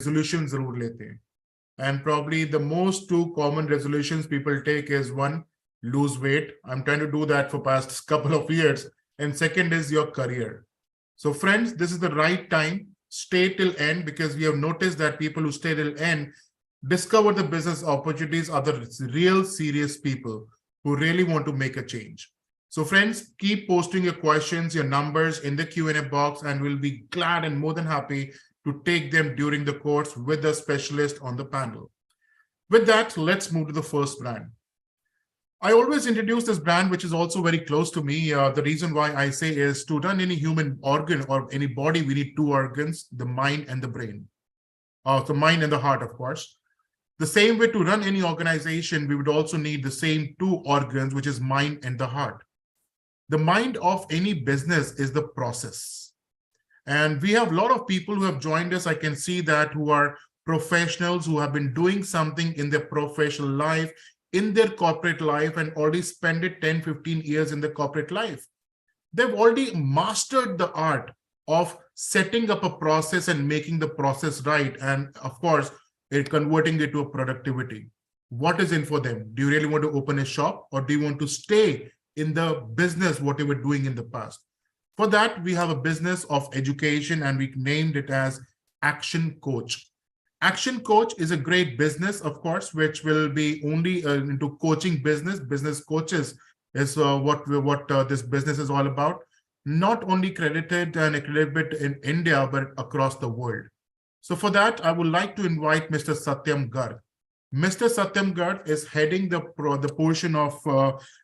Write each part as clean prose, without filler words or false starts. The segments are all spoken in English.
resolutions जरूर लेते हैं. And probably the most two common resolutions people take is one, lose weight. I'm trying to do that for past couple of years. And second is your career. So friends, this is the right time. Stay till end, because we have noticed that people who stay till end discover the business opportunities are the real serious people who really want to make a change. So friends, keep posting your questions, your numbers in the Q&A box, and we'll be glad and more than happy to take them during the course with the specialist on the panel. With that, let's move to the first brand. I always introduce this brand, which is also very close to me. The reason why I say is to run any human organ or any body, we need two organs, the mind and the brain. The mind and the heart, of course. The same way to run any organization, we would also need the same two organs, which is mind and the heart. The mind of any business is the process. And we have a lot of people who have joined us. I can see that who are professionals who have been doing something in their professional life, in their corporate life, and already spent it 10, 15 years in the corporate life. They've already mastered the art of setting up a process and making the process right. And of course, converting it to a productivity. What is in for them? Do you really want to open a shop, or do you want to stay in the business, what you were doing in the past? For that, we have a business of education, and we named it as Action Coach. Action Coach is a great business, of course, which will be only into coaching business. Business coaches is what this business is all about. Not only credited and accredited in India, but across the world. So for that, I would like to invite Mr. Satyam Garg. Mr. Satyam Garg is heading the portion of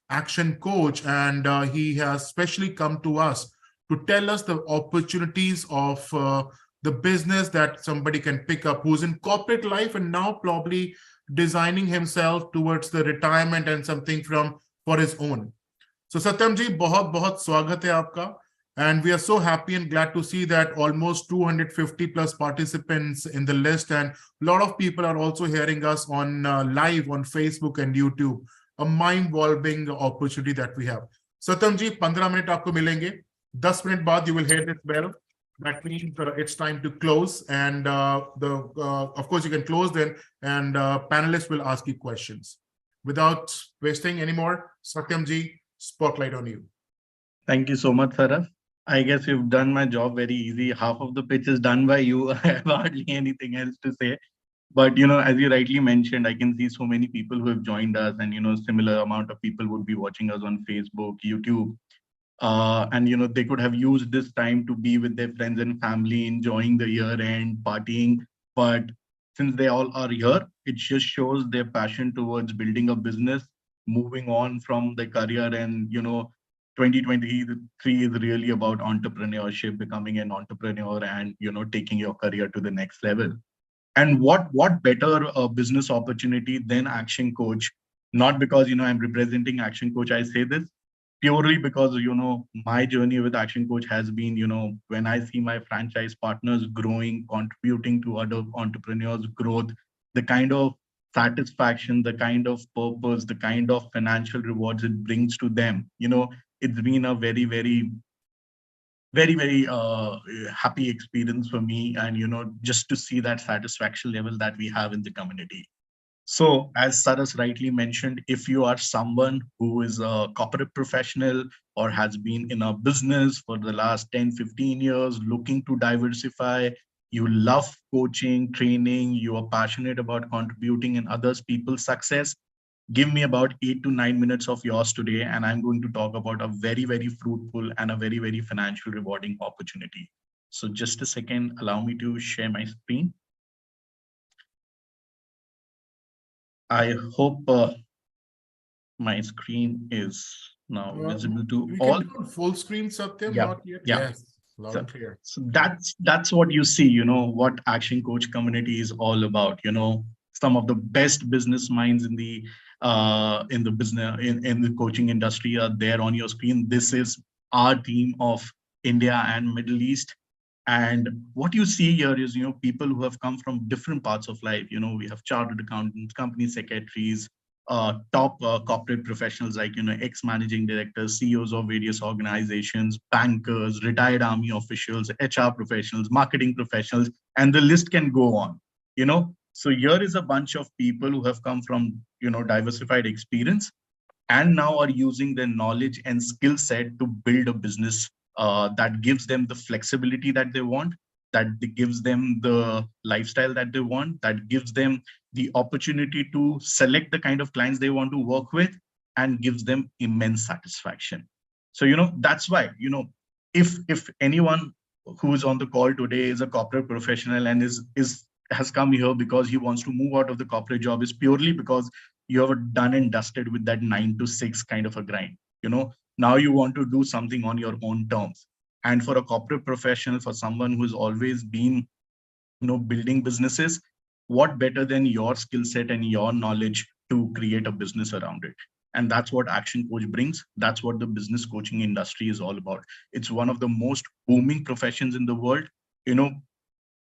Action Coach, and he has specially come to us to tell us the opportunities of the business that somebody can pick up who's in corporate life and now probably designing himself towards the retirement and something for his own. So Satyam ji, बहुत स्वागत है आपका. And we are so happy and glad to see that almost 250 plus participants in the list, and a lot of people are also hearing us on live on Facebook and YouTube. A mind-boggling opportunity that we have. Satyam ji, 15 minute आपको मिलेंगे. 10 minute बाद you will hear this bell. That means it's time to close, and of course you can close then, and panelists will ask you questions. Without wasting any more, Satyam ji, spotlight on you. Thank you so much, Saraf. I guess you've done my job very easy. Half of the pitch is done by you. I have hardly anything else to say. But, as you rightly mentioned, I can see so many people who have joined us, and, similar amount of people would be watching us on Facebook, YouTube. And, they could have used this time to be with their friends and family, enjoying the year-end, partying. But since they all are here, it just shows their passion towards building a business, moving on from their career. And, 2023 is really about entrepreneurship, becoming an entrepreneur, and, taking your career to the next level. And what better business opportunity than Action Coach? Not because, I'm representing Action Coach, I say this purely because, my journey with Action Coach has been, when I see my franchise partners growing, contributing to other entrepreneurs' growth, the kind of satisfaction, the kind of purpose, the kind of financial rewards it brings to them, it's been a very, very, very, very happy experience for me. And, just to see that satisfaction level that we have in the community. So as Saras rightly mentioned, if you are someone who is a corporate professional or has been in a business for the last 10, 15 years, looking to diversify, you love coaching, training, you are passionate about contributing in others people's success, give me about 8 to 9 minutes of yours today, and I'm going to talk about a very, very fruitful and a very, very financial rewarding opportunity. So just a second, allow me to share my screen. I hope my screen is now visible to all. Can full screen, Satyam? Yeah. Not yet? Yeah. Yes, loud and clear. So that's what you see, what Action Coach community is all about. Some of the best business minds in the business in the coaching industry are there on your screen. This is our team of India and Middle East. And what you see here is, people who have come from different parts of life. We have chartered accountants, company secretaries, top corporate professionals like, ex-managing directors, CEOs of various organizations, bankers, retired army officials, HR professionals, marketing professionals, and the list can go on. So here is a bunch of people who have come from, diversified experience and now are using their knowledge and skill set to build a business that gives them the flexibility that they want, that gives them the lifestyle that they want, that gives them the opportunity to select the kind of clients they want to work with, and gives them immense satisfaction. So, that's why, if anyone who is on the call today is a corporate professional and is has come here because he wants to move out of the corporate job, is purely because you have done and dusted with that 9 to 6 kind of a grind. Now you want to do something on your own terms. And for a corporate professional, for someone who's always been, building businesses, what better than your skill set and your knowledge to create a business around it? And that's what Action Coach brings. That's what the business coaching industry is all about. It's one of the most booming professions in the world.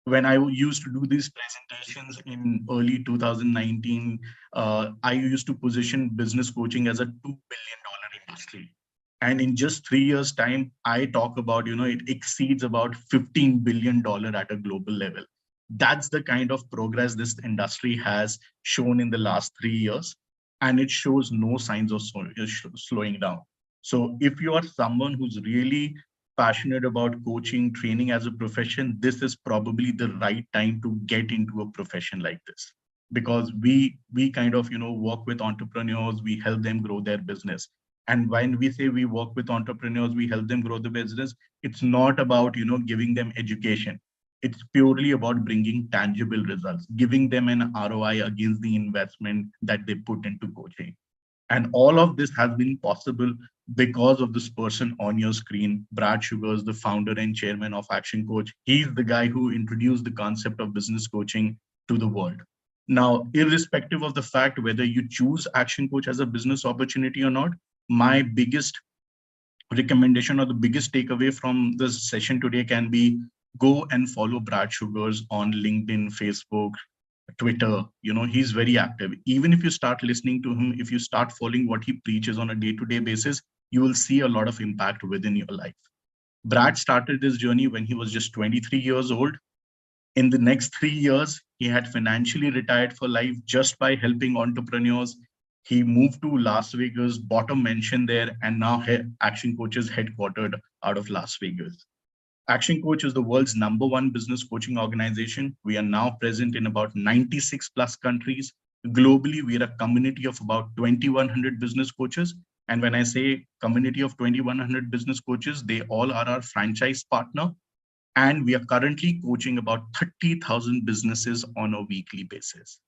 When I used to do these presentations in early 2019, I used to position business coaching as a $2 billion industry. And in just 3 years' time, I talk about, it exceeds about $15 billion at a global level. That's the kind of progress this industry has shown in the last 3 years. And it shows no signs of slowing down. So if you are someone who's really passionate about coaching, training as a profession, this is probably the right time to get into a profession like this, because we kind of work with entrepreneurs, we help them grow their business. And when we say we work with entrepreneurs, we help them grow the business, it's not about giving them education. It's purely about bringing tangible results, giving them an ROI against the investment that they put into coaching. And all of this has been possible because of this person on your screen, Brad Sugars, the founder and chairman of Action Coach. He's the guy who introduced the concept of business coaching to the world. Now, irrespective of the fact whether you choose Action Coach as a business opportunity or not, my biggest recommendation or the biggest takeaway from this session today can be go and follow Brad Sugars on LinkedIn, Facebook, Twitter. He's very active. Even if you start listening to him, if you start following what he preaches on a day-to-day basis, you will see a lot of impact within your life. Brad started this journey when he was just 23 years old. In the next 3 years, he had financially retired for life just by helping entrepreneurs. He moved to Las Vegas, bought a mansion there, and now Action Coach is headquartered out of Las Vegas. Action Coach is the world's #1 business coaching organization. We are now present in about 96 plus countries. Globally, we are a community of about 2,100 business coaches. And when I say community of 2,100 business coaches, they all are our franchise partner. And we are currently coaching about 30,000 businesses on a weekly basis.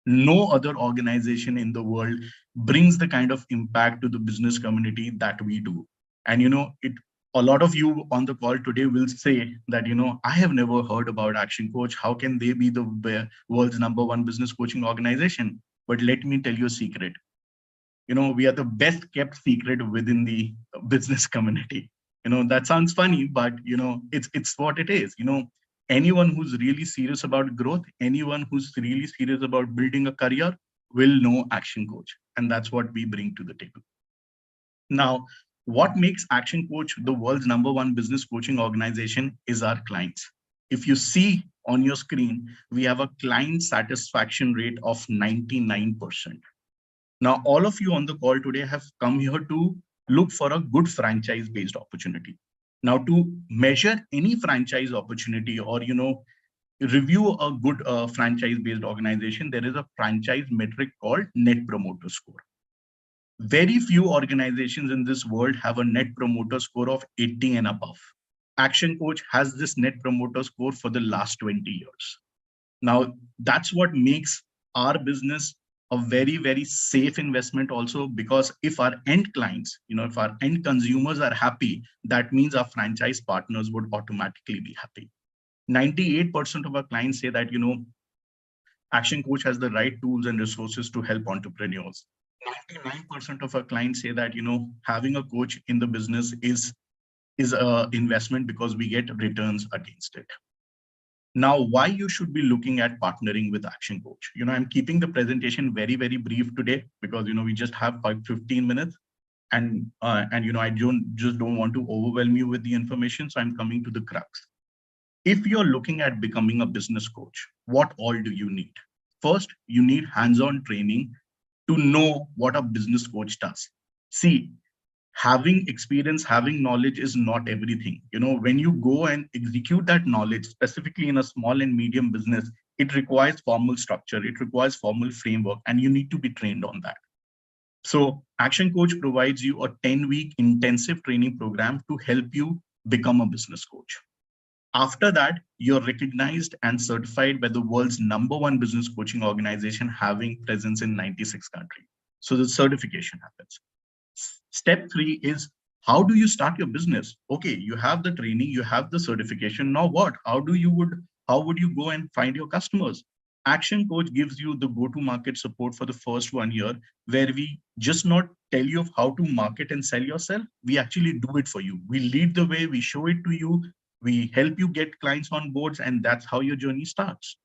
No other organization in the world brings the kind of impact to the business community that we do. And a lot of you on the call today will say that, I have never heard about Action Coach. How can they be the world's #1 business coaching organization? But let me tell you a secret. We are the best kept secret within the business community. That sounds funny, but it's what it is. Anyone who's really serious about growth, anyone who's really serious about building a career will know Action Coach. And that's what we bring to the table. Now, what makes Action Coach the world's #1 business coaching organization is our clients. If you see on your screen, we have a client satisfaction rate of 99%. Now, all of you on the call today have come here to look for a good franchise-based opportunity. Now, to measure any franchise opportunity or, review a good franchise-based organization, there is a franchise metric called Net Promoter Score. Very few organizations in this world have a Net Promoter Score of 80 and above. Action Coach has this Net Promoter Score for the last 20 years. Now, that's what makes our business a very, very safe investment also, because if our end clients, if our end consumers are happy, that means our franchise partners would automatically be happy. 98% of our clients say that, Action Coach has the right tools and resources to help entrepreneurs. 99% of our clients say that, having a coach in the business is an investment because we get returns against it. Now, why you should be looking at partnering with Action Coach? I'm keeping the presentation very, very brief today because, we just have 15 minutes and I don't want to overwhelm you with the information. So I'm coming to the crux. If you're looking at becoming a business coach, what all do you need? First, you need hands-on training to know what a business coach does. See, having experience, having knowledge is not everything. When you go and execute that knowledge, specifically in a small and medium business, it requires formal structure, it requires formal framework, and you need to be trained on that. So Action Coach provides you a 10-week intensive training program to help you become a business coach. After that, you're recognized and certified by the world's #1 business coaching organization, having presence in 96 countries. So the certification happens. Step 3 is, how do you start your business? Okay, you have the training, you have the certification. Now what? How would you go and find your customers? Action Coach gives you the go-to-market support for the first 1 year, where we just not tell you of how to market and sell yourself. We actually do it for you. We lead the way, we show it to you, we help you get clients on boards, and that's how your journey starts.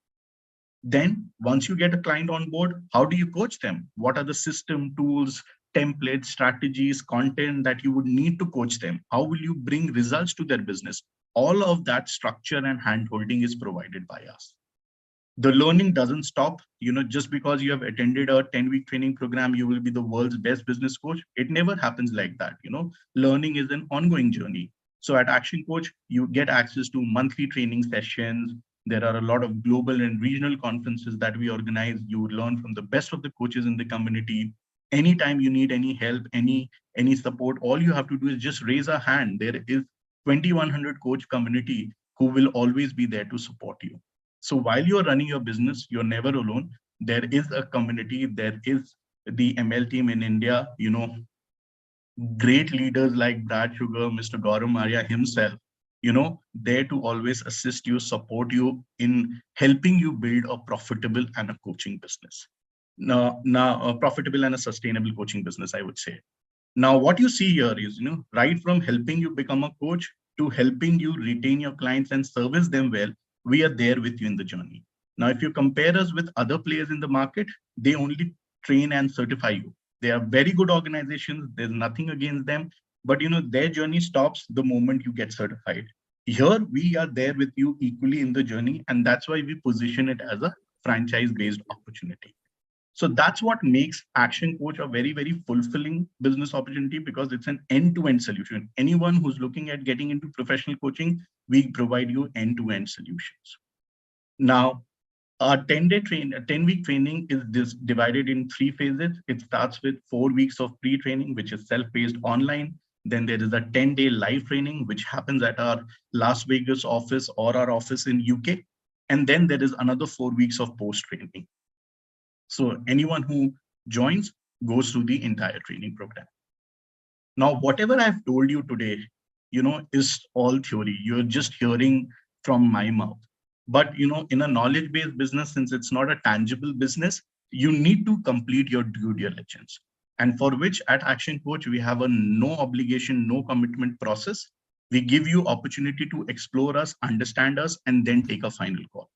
Then once you get a client on board, how do you coach them? What are the system, tools, templates, strategies, content that you would need to coach them? How will you bring results to their business? All of that structure and hand-holding is provided by us. The learning doesn't stop. Just because you have attended a 10-week training program, you will be the world's best business coach. It never happens like that. Learning is an ongoing journey. So at Action Coach, you get access to monthly training sessions. There are a lot of global and regional conferences that we organize. You learn from the best of the coaches in the community. Anytime you need any help, any support, all you have to do is just raise a hand. There is 2,100 coach community who will always be there to support you. So while you're running your business, you're never alone. There is a community. There is the ML team in India, great leaders like Brad Sugar, Mr. Gaurav Maria himself, there to always assist you, support you in helping you build a profitable and a coaching business. Now, a profitable and a sustainable coaching business, I would say. Now, what you see here is, right from helping you become a coach to helping you retain your clients and service them well, we are there with you in the journey. Now, if you compare us with other players in the market, they only train and certify you. They are very good organizations. There's nothing against them, but their journey stops the moment you get certified. Here, we are there with you equally in the journey, and that's why we position it as a franchise-based opportunity. So that's what makes Action Coach a very, very fulfilling business opportunity, because it's an end-to-end solution. Anyone who's looking at getting into professional coaching, we provide you end-to-end solutions. Now, our 10-week training is divided in 3 phases. It starts with 4 weeks of pre-training, which is self-paced online. Then there is a 10-day live training, which happens at our Las Vegas office or our office in UK. And then there is another 4 weeks of post-training. So anyone who joins goes through the entire training program. Now, whatever I've told you today, is all theory. You're just hearing from my mouth. But, in a knowledge-based business, since it's not a tangible business, you need to complete your due diligence. And for which at Action Coach, we have a no obligation, no commitment process. We give you opportunity to explore us, understand us, and then take a final call.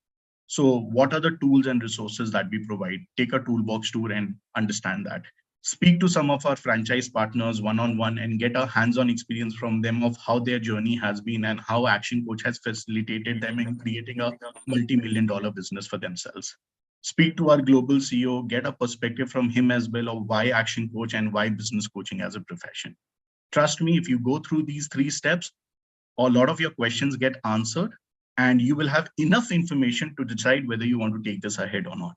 So what are the tools and resources that we provide? Take a toolbox tour and understand that. Speak to some of our franchise partners one-on-one and get a hands-on experience from them of how their journey has been and how Action Coach has facilitated them in creating a multi-million-dollar business for themselves. Speak to our global CEO, get a perspective from him as well of why Action Coach and why business coaching as a profession. Trust me, if you go through these 3 steps, a lot of your questions get answered, and you will have enough information to decide whether you want to take this ahead or not.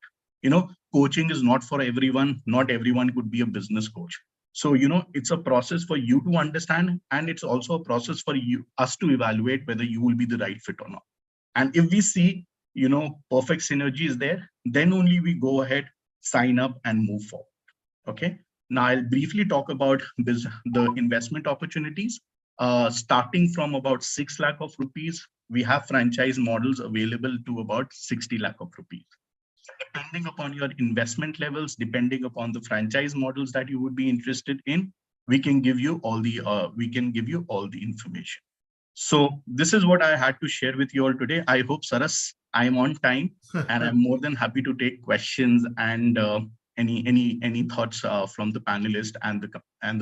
Coaching is not for everyone. Not everyone could be a business coach. So, it's a process for you to understand, and it's also a process for us to evaluate whether you will be the right fit or not. And if we see, perfect synergy is there, then only we go ahead, sign up and move forward. Okay. Now I'll briefly talk about the investment opportunities. Starting from about 6 lakh of rupees, we have franchise models available to about 60 lakh of rupees. Depending upon your investment levels, depending upon the franchise models that you would be interested in, we can give you all the information. So this is what I had to share with you all today. I hope, Saras, I'm on time, and I'm more than happy to take questions and any thoughts from the panelists and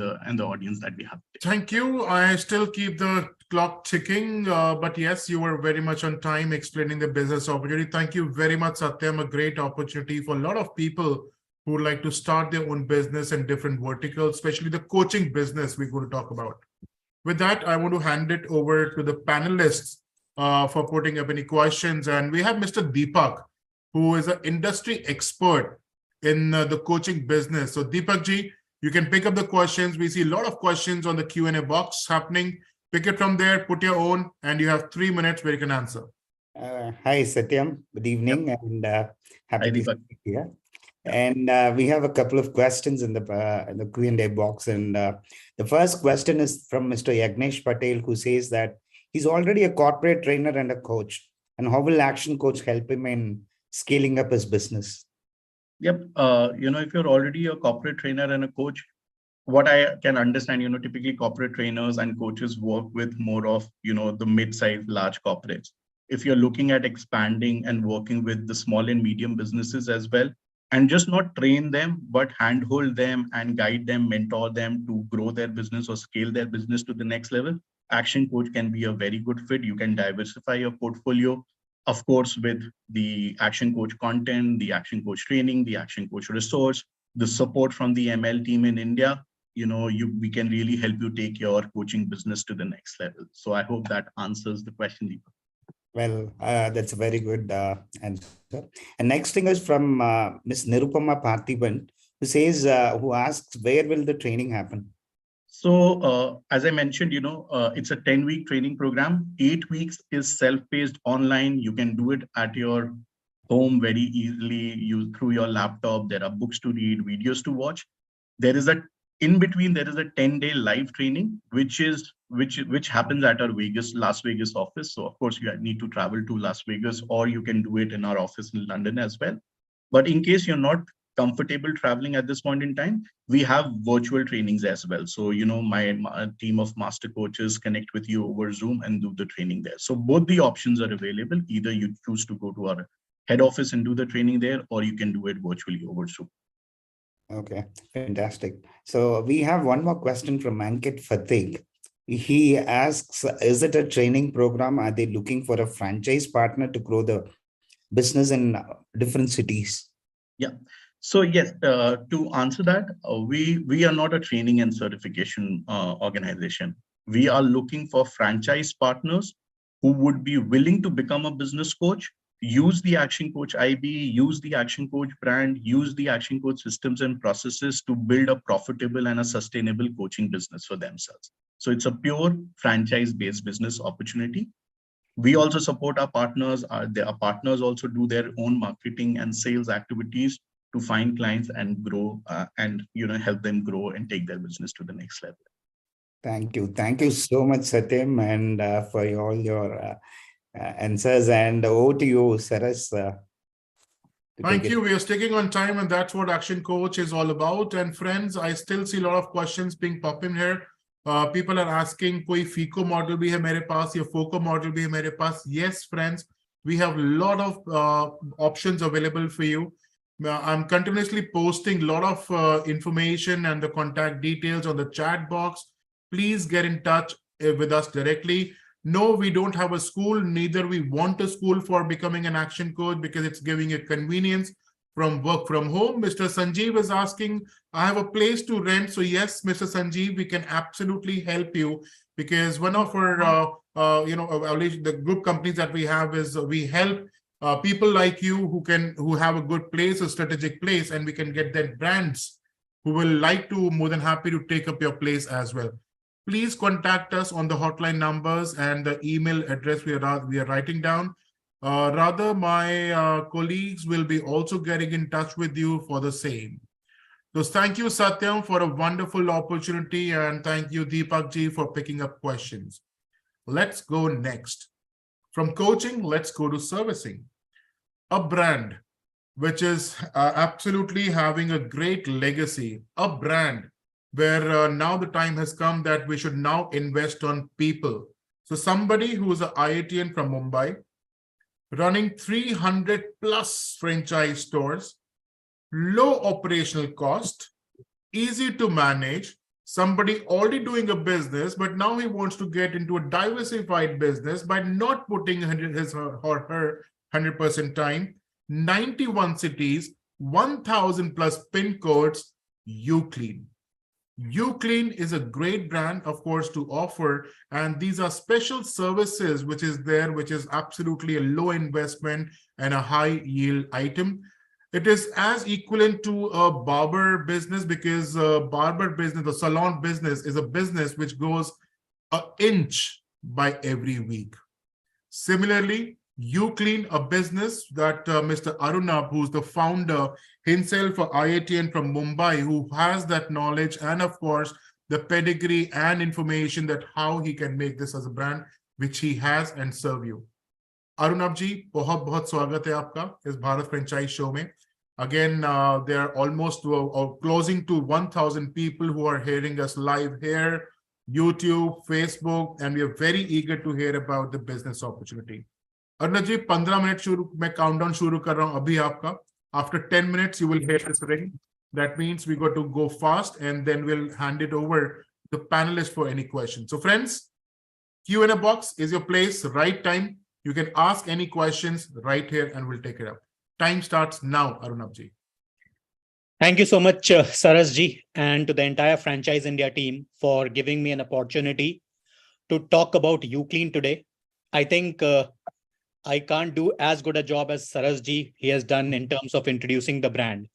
the audience that we have. Thank you. I still keep the clock ticking, but yes, you were very much on time explaining the business opportunity. Thank you very much, Satyam. A great opportunity for a lot of people who would like to start their own business in different verticals, especially the coaching business we're going to talk about. With that, I want to hand it over to the panelists for putting up any questions. And we have Mr. Deepak, who is an industry expert in the coaching business. So Deepak ji, you can pick up the questions. We see a lot of questions on the Q&A box happening. Pick it from there, put your own, and you have 3 minutes where you can answer. Hi, Satyam. Good evening, and happy to Deepak. be here. And we have a couple of questions in the Q&A box. And the first question is from Mr. Yagnesh Patel, who says that he's already a corporate trainer and a coach. And how will Action Coach help him in scaling up his business? Yep. If you're already a corporate trainer and a coach, what I can understand, typically corporate trainers and coaches work with more of, the mid-sized large corporates. If you're looking at expanding and working with the small and medium businesses as well, and just not train them, but handhold them and guide them, mentor them to grow their business or scale their business to the next level, Action Coach can be a very good fit. You can diversify your portfolio, of course, with the Action Coach content, the Action Coach training, the Action Coach resource, the support from the ML team in India. We can really help you take your coaching business to the next level. So I hope that answers the question, Deepak. Well, that's a very good answer. And next thing is from Ms. Nirupama Parthiban, who asks, where will the training happen? So as I mentioned, it's a 10-week training program. 8 weeks is self-paced online. You can do it at your home very easily, through your laptop. There are books to read, videos to watch. In between, there is a 10-day live training, which happens at our Las Vegas office. So of course, you need to travel to Las Vegas, or you can do it in our office in London as well. But in case you're not comfortable traveling at this point in time, we have virtual trainings as well. So, my team of master coaches connect with you over Zoom and do the training there. So both the options are available. Either you choose to go to our head office and do the training there, or you can do it virtually over Zoom. Okay, fantastic. So we have one more question from Ankit Fateh. He asks, is it a training program? Are they looking for a franchise partner to grow the business in different cities? Yeah. So yes, to answer that, we are not a training and certification organization. We are looking for franchise partners who would be willing to become a business coach, use the Action Coach IB, use the Action Coach brand, use the Action Coach systems and processes to build a profitable and a sustainable coaching business for themselves. So it's a pure franchise-based business opportunity. We also support our partners. Our partners also do their own marketing and sales activities to find clients and grow and help them grow and take their business to the next level. Thank you. Thank you so much, Satyam, and for all your answers. And over to you, Saras. Thank you. We are sticking on time, and that's what Action Coach is all about. And friends, I still see a lot of questions being popped in here. People are asking, koi FICO model bhi hai mere paas, ya FOCO model bhi hai mere paas? Yes, friends, we have a lot of options available for you. I'm continuously posting a lot of information and the contact details on the chat box. Please get in touch with us directly. No, we don't have a school, neither we want a school for becoming an Action Coach, because it's giving you convenience from work from home. Mr. Sanjeev is asking, I have a place to rent. So yes, Mr. Sanjeev, we can absolutely help you, because one of our, the group companies that we have is we help people like you who have a good place, a strategic place, and we can get that brands who will like to, more than happy to take up your place as well. Please contact us on the hotline numbers and the email address we are writing down. Rather, my colleagues will be also getting in touch with you for the same. So thank you, Satyam, for a wonderful opportunity, and thank you, Deepak ji, for picking up questions. Let's go next. From coaching, let's go to servicing. A brand which is absolutely having a great legacy, a brand where now the time has come that we should now invest on people. So somebody who is an IITian from Mumbai, running 300 plus franchise stores, low operational cost, easy to manage, somebody already doing a business, but now he wants to get into a diversified business by not putting his or her 100% time, 91 cities, 1,000 plus pin codes, uClean. uClean is a great brand, of course, to offer, and these are special services which is there, which is absolutely a low investment and a high yield item. It is as equivalent to a barber business, because barber business, the salon business, is a business which goes an inch by every week. Similarly, uClean, a business that Mr. Arunabh, who's the founder himself for IITN from Mumbai, who has that knowledge and of course the pedigree and information that how he can make this as a brand, which he has, and serve you. Arunabh ji, बहुत बहुत स्वागत है आपका इस Bharat franchise show में. Again, there are almost closing to 1,000 people who are hearing us live here, YouTube, Facebook, and we are very eager to hear about the business opportunity. Arunabh ji, 15 minute शुरू मैं countdown शुरू कर रहा हूं अभी आपका. After 10 minutes, you will hear this ring. That means we got to go fast, and then we'll hand it over to the panelists for any questions. So friends, Q&A box is your place, right time. You can ask any questions right here and we'll take it up. Time starts now, Arunabh ji. Thank you so much, Saras ji, and to the entire Franchise India team for giving me an opportunity to talk about uClean today. I think I can't do as good a job as Saras ji he has done in terms of introducing the brand,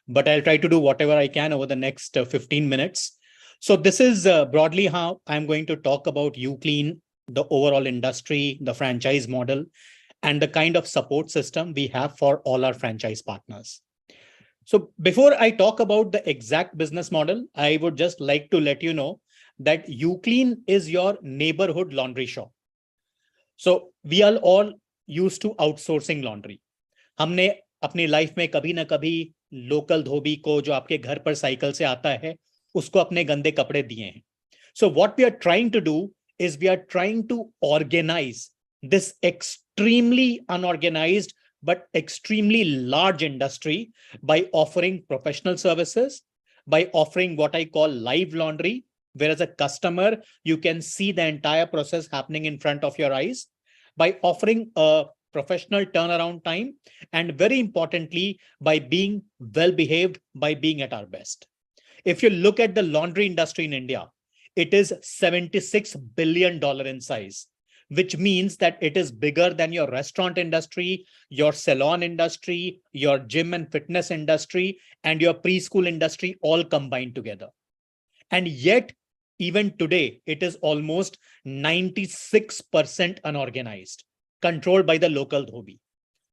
but I'll try to do whatever I can over the next 15 minutes. So this is broadly how I'm going to talk about uClean, the overall industry, the franchise model, and the kind of support system we have for all our franchise partners. So before I talk about the exact business model, I would just like to let you know that uClean is your neighborhood laundry shop. So we are all used to outsourcing laundry. हमने अपनी life में कभी ना कभी local धोबी को जो आपके घर पर साइकिल से आता है उसको अपने गंदे कपड़े दिए हैं. So what we are trying to do is we are trying to organize this extremely unorganized but extremely large industry by offering professional services, by offering what I call live laundry, where as a customer, you can see the entire process happening in front of your eyes, by offering a professional turnaround time, and very importantly, by being well-behaved, by being at our best. If you look at the laundry industry in India, it is $76 billion in size, which means that it is bigger than your restaurant industry, your salon industry, your gym and fitness industry, and your preschool industry all combined together. And yet, even today, it is almost 96% unorganized, controlled by the local dhobi.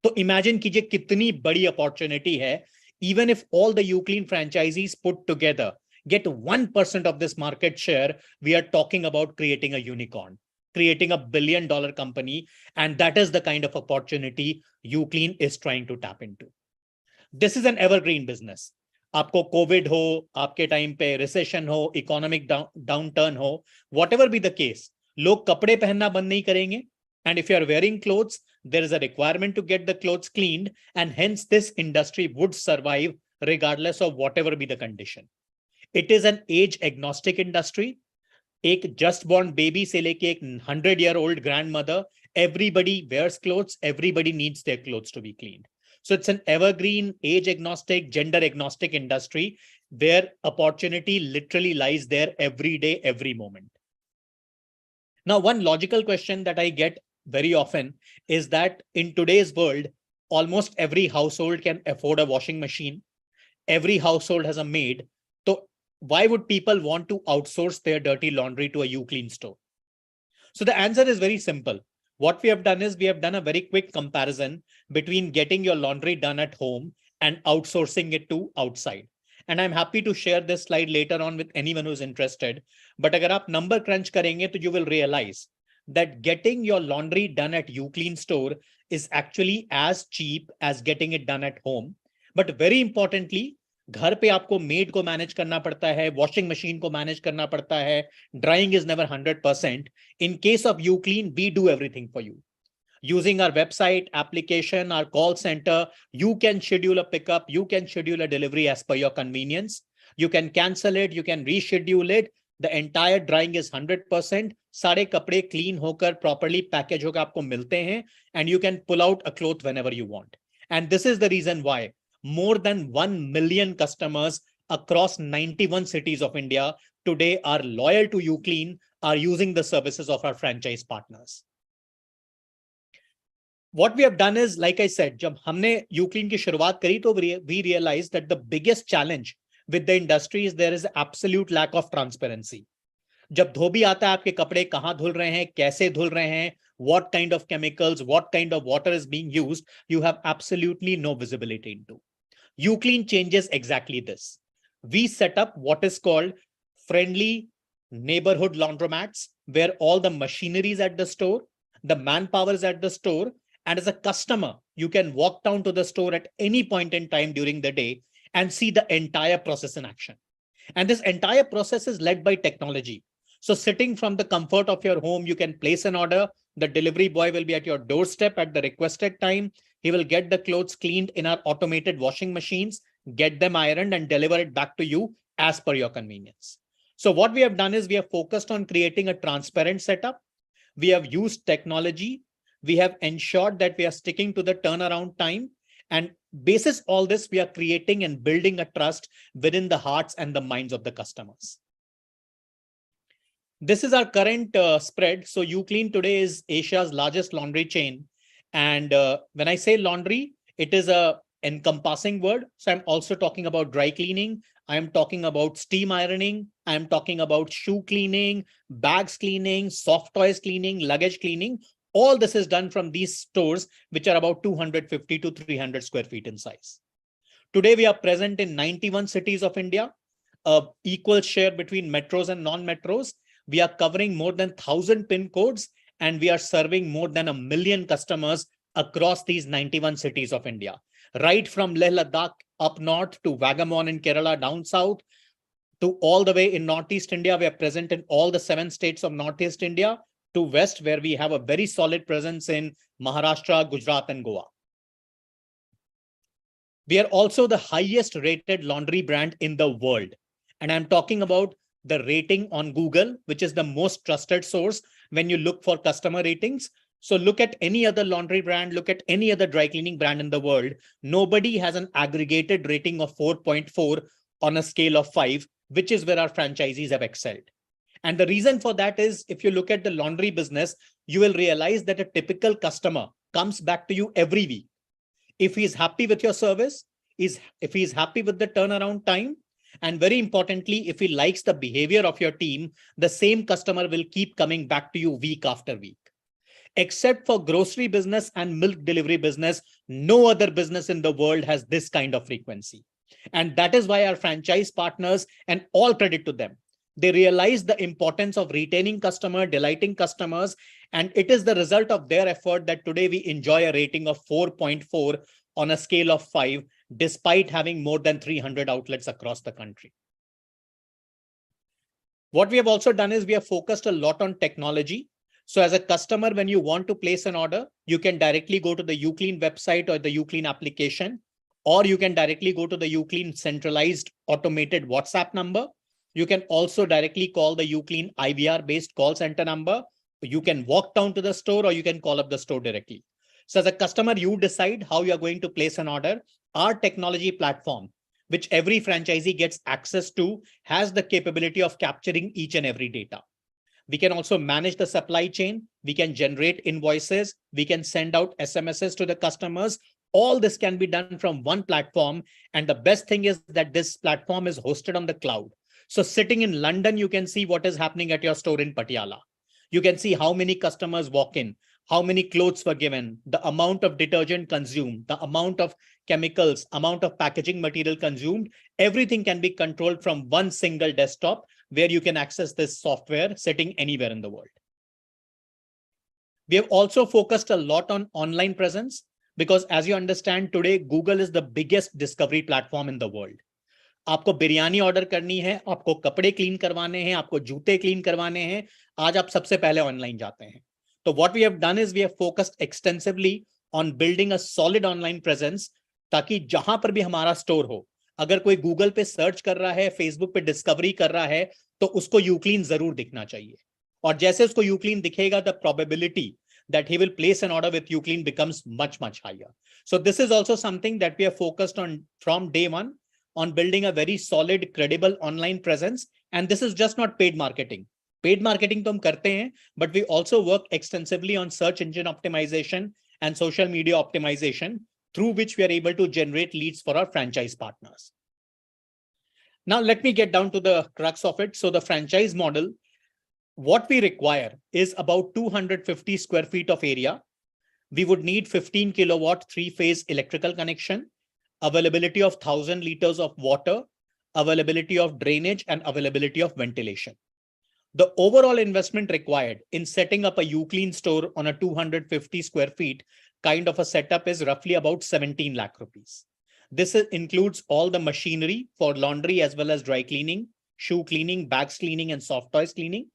So imagine कीजिए कितनी बड़ी opportunity है. Even if all the uClean franchisees put together get 1% of this market share, we are talking about creating a unicorn, creating $1 billion company. And that is the kind of opportunity uClean is trying to tap into. This is an evergreen business. आपको Covid हो, आपके time पे recession हो, economic downturn हो, whatever be the case, लोग कपड़े पहनना बंद नहीं करेंगे. And if you are wearing clothes, there is a requirement to get the clothes cleaned, and hence this industry would survive regardless of whatever be the condition. It is an age agnostic industry. एक just born baby से लेके एक 100-year-old grandmother, everybody wears clothes, everybody needs their clothes to be cleaned. So it's an evergreen, age agnostic, gender agnostic industry where opportunity literally lies there every day, every moment. Now, one logical question that I get very often is that in today's world, almost every household can afford a washing machine. Every household has a maid. So why would people want to outsource their dirty laundry to a uClean store? So the answer is very simple. What we have done is we have done a very quick comparison between getting your laundry done at home and outsourcing it to outside. And I'm happy to share this slide later on with anyone who's interested. But agar aap number crunch karenge, to you will realize that getting your laundry done at uClean store is actually as cheap as getting it done at home. But very importantly, घर पे आपको made को manage करना पड़ता है, washing machine को manage करना पड़ता है, drawing is never 100%. In case of uClean, we do everything for you. Using our website, application, our call center, you can schedule a pickup, you can schedule a delivery as per your convenience. You can cancel it, you can reschedule it. The entire drying is 100%. सारे कपड़े clean होकर properly package होकर आपको मिलते हैं, and you can pull out a cloth whenever you want. And this is the reason why more than 1 million customers across 91 cities of India today are loyal to Uclean, are using the services of our franchise partners. What we have done is, like I said, जब हमने Uclean की शुरुआत करी तो we realized that the biggest challenge with the industry is there is absolute lack of transparency. जब धोबी आता है आपके कपड़े कहाँ धुल रहे हैं, कैसे धुल रहे हैं, what kind of chemicals, what kind of water is being used, you have absolutely no visibility into. Uclean changes exactly this. We set up what is called friendly neighborhood laundromats, where all the machinery is at the store, the manpower is at the store, and as a customer, you can walk down to the store at any point in time during the day and see the entire process in action. And this entire process is led by technology. So sitting from the comfort of your home, you can place an order. The delivery boy will be at your doorstep at the requested time. He will get the clothes cleaned in our automated washing machines, get them ironed, and deliver it back to you as per your convenience. So what we have done is we have focused on creating a transparent setup. We have used technology. We have ensured that we are sticking to the turnaround time. And basis all this, we are creating and building a trust within the hearts and the minds of the customers. This is our current spread. So Uclean today is Asia's largest laundry chain. And when I say laundry, it is a encompassing word. So I'm also talking about dry cleaning. I'm talking about steam ironing. I'm talking about shoe cleaning, bags cleaning, soft toys cleaning, luggage cleaning. All this is done from these stores, which are about 250 to 300 square feet in size. Today, we are present in 91 cities of India, equal share between metros and non-metros. We are covering more than 1,000 pin codes, and we are serving more than 1 million customers across these 91 cities of India, right from Leh Ladakh up north to Vagamon in Kerala down south, to all the way in Northeast India. We are present in all the 7 states of Northeast India, to West, where we have a very solid presence in Maharashtra, Gujarat, and Goa. We are also the highest rated laundry brand in the world. And I'm talking about the rating on Google, which is the most trusted source when you look for customer ratings. So look at any other laundry brand, look at any other dry cleaning brand in the world. Nobody has an aggregated rating of 4.4 on a scale of 5, which is where our franchisees have excelled. And the reason for that is, if you look at the laundry business, you will realize that a typical customer comes back to you every week. If he's happy with your service, if he's happy with the turnaround time, and very importantly, if he likes the behavior of your team, the same customer will keep coming back to you week after week. Except for grocery business and milk delivery business, no other business in the world has this kind of frequency. And that is why our franchise partners, and all credit to them, they realize the importance of retaining customer, delighting customers, and it is the result of their effort that today we enjoy a rating of 4.4 on a scale of 5, despite having more than 300 outlets across the country. What we have also done is we have focused a lot on technology. So as a customer, when you want to place an order, you can directly go to the Uclean website or the Uclean application, or you can directly go to the Uclean centralized automated WhatsApp number. You can also directly call the Uclean IVR-based call center number. You can walk down to the store, or you can call up the store directly. So as a customer, you decide how you are going to place an order. Our technology platform, which every franchisee gets access to, has the capability of capturing each and every data. We can also manage the supply chain. We can generate invoices. We can send out SMSs to the customers. All this can be done from one platform. And the best thing is that this platform is hosted on the cloud. So sitting in London, you can see what is happening at your store in Patiala. You can see how many customers walk in, how many clothes were given, the amount of detergent consumed, the amount of chemicals, amount of packaging material consumed. Everything can be controlled from one single desktop, where you can access this software sitting anywhere in the world. We have also focused a lot on online presence, because as you understand today, Google is the biggest discovery platform in the world. आपको biryani order करनी है, आपको कपड़े clean करवाने हैं, आपको जूते clean करवाने हैं, आज आप सबसे पहले ऑनलाइन जाते हैं. तो what we have done is we have focused extensively on building a solid online presence, ताकि जहां पर भी हमारा स्टोर हो, अगर कोई गूगल पे सर्च कर रहा है, फेसबुक पे डिस्कवरी कर रहा है, तो उसको यूक्लीन जरूर दिखना चाहिए. और जैसे उसको यूक्लीन दिखेगा, the probability that he will place an order with Uclean becomes much, much higher. So this is also something that we are focused on from day one, on building a very solid, credible online presence. And this is just not paid marketing. Paid marketing to hum karte hain, but we also work extensively on search engine optimization and social media optimization, through which we are able to generate leads for our franchise partners. Now, let me get down to the crux of it. So the franchise model, what we require is about 250 square feet of area. We would need 15 kilowatt 3-phase electrical connection, availability of 1,000 liters of water, availability of drainage, and availability of ventilation. The overall investment required in setting up a Uclean store on a 250 square feet kind of a setup is roughly about 17 lakh rupees. This includes all the machinery for laundry as well as dry cleaning, shoe cleaning, bags cleaning, and soft toys cleaning.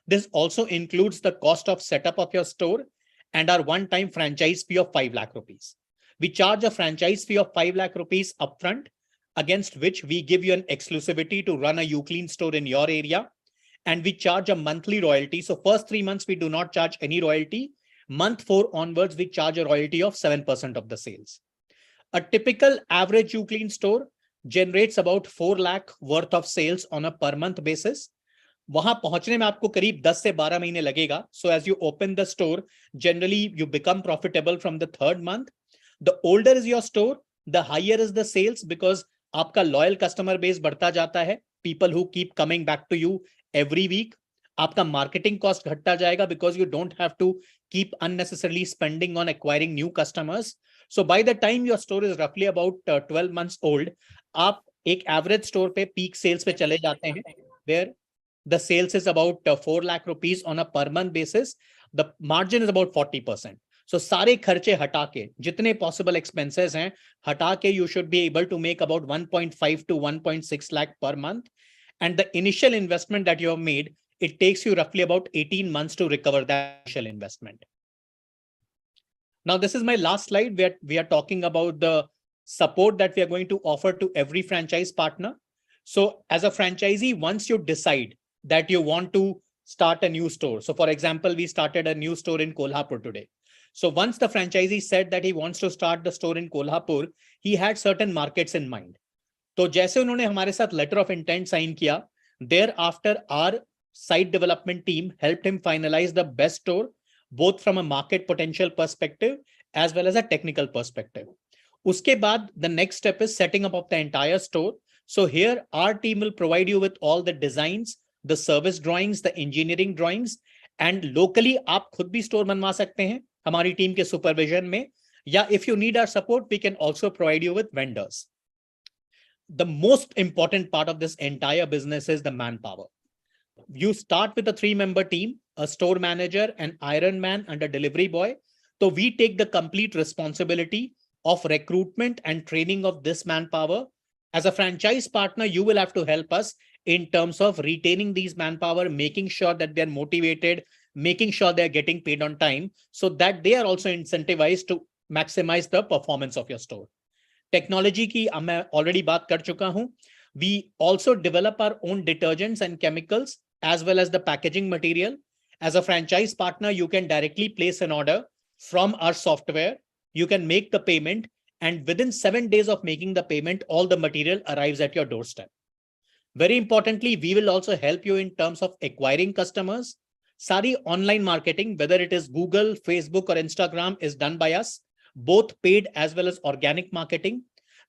This also includes the cost of setup of your store and our one-time franchise fee of 5 lakh rupees. We charge a franchise fee of 5 lakh rupees upfront, against which we give you an exclusivity to run a Uclean store in your area. And we charge a monthly royalty. So first 3 months, we do not charge any royalty. Month 4 onwards, we charge a royalty of 7% of the sales. A typical average Uclean store generates about 4 lakh worth of sales on a per month basis. वहां पहुंचने में आपको करीब 10 से 12 महीने लगेगा. So as you open the store, generally you become profitable from the 3rd month. The older is your store, the higher is the sales, because आपका loyal customer base बढ़ता जाता है. People who keep coming back to you every week. आपका marketing cost घटता जाएगा because you don't have to keep unnecessarily spending on acquiring new customers. So by the time your store is roughly about 12 months old, आप एक average store पे peak sales पे चले जाते हैं, where the sales is about 4 lakh rupees on a per month basis. The margin is about 40%. So सारे खर्चे हटा के, जितने possible expenses हैं हटा के, you should be able to make about 1.5 to 1.6 lakh per month. And the initial investment that you have made, it takes you roughly about 18 months to recover that initial investment. Now, this is my last slide where we are talking about the support that we are going to offer to every franchise partner. So as a franchisee, once you decide that you want to start a new store. So for example, we started a new store in Kolhapur today. So once the franchisee said that he wants to start the store in Kolhapur, he had certain markets in mind. तो जैसे उन्होंने हमारे साथ letter of intent sign किया, thereafter our site development team helped him finalize the best store, both from a market potential perspective as well as a technical perspective. उसके बाद the next step is setting up of the entire store. So here our team will provide you with all the designs, the service drawings, the engineering drawings, and locally आप खुद भी store बनवा सकते हैं हमारी team के supervision में, या if you need our support, we can also provide you with vendors. The most important part of this entire business is the manpower. You start with a 3-member team, a store manager, an iron man, and a delivery boy. So we take the complete responsibility of recruitment and training of this manpower. As a franchise partner, you will have to help us in terms of retaining these manpower, making sure that they're motivated, making sure they're getting paid on time, so that they are also incentivized to maximize the performance of your store. Technology की मैं already बात कर चुका हूं. We also develop our own detergents and chemicals as well as the packaging material. As a franchise partner, you can directly place an order from our software. You can make the payment, and within 7 days of making the payment, all the material arrives at your doorstep. Very importantly, we will also help you in terms of acquiring customers. Sari online marketing, whether it is Google, Facebook, or Instagram, is done by us, both paid as well as organic marketing.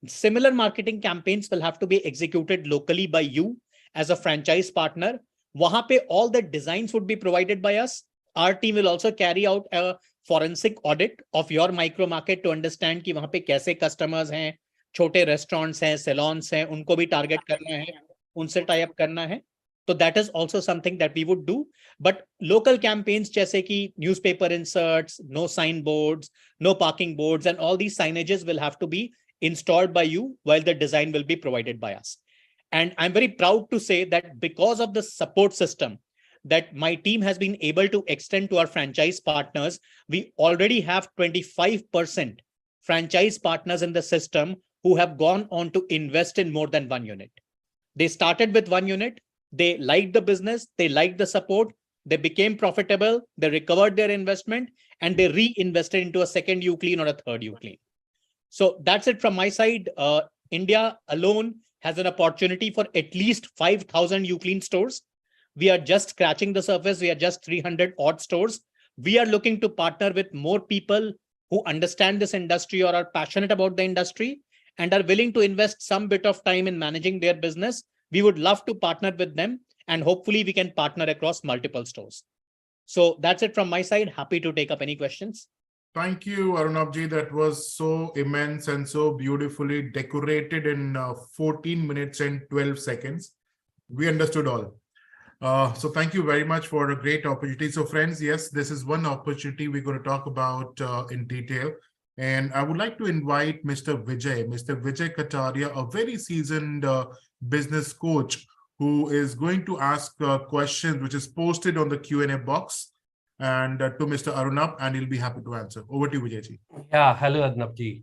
Similar marketing campaigns will have to be executed locally by you as a franchise partner. Wahan pe all the designs would be provided by us. Our team will also carry out a forensic audit of your micro market to understand कि वहां पे कैसे customers हैं, छोटे restaurants हैं, salons हैं, उनको भी target करना है, उनसे tie up करना है. So that is also something that we would do. But local campaigns जैसे कि newspaper inserts, no signboards, no parking boards, and all these signages will have to be installed by you, while the design will be provided by us. And I'm very proud to say that because of the support system that my team has been able to extend to our franchise partners, we already have 25% franchise partners in the system who have gone on to invest in more than one unit. They started with one unit, they liked the business, they liked the support, they became profitable, they recovered their investment, and they reinvested into a second Uclean or a third Uclean. So that's it from my side. India alone has an opportunity for at least 5,000 Uclean stores. We are just scratching the surface. We are just 300 odd stores. We are looking to partner with more people who understand this industry or are passionate about the industry and are willing to invest some bit of time in managing their business. We would love to partner with them, and hopefully we can partner across multiple stores. So that's it from my side. Happy to take up any questions. Thank you, Arunabji. That was so immense and so beautifully decorated in 14 minutes and 12 seconds. We understood all. So thank you very much for a great opportunity. So friends, yes, this is one opportunity we're going to talk about in detail. And I would like to invite Mr. Vijay Kataria, a very seasoned business coach who is going to ask questions, which is posted on the Q&A box, and to Mr. Arunab, and he'll be happy to answer. Over to you, Vijayji. Yeah, hello, Arnabji.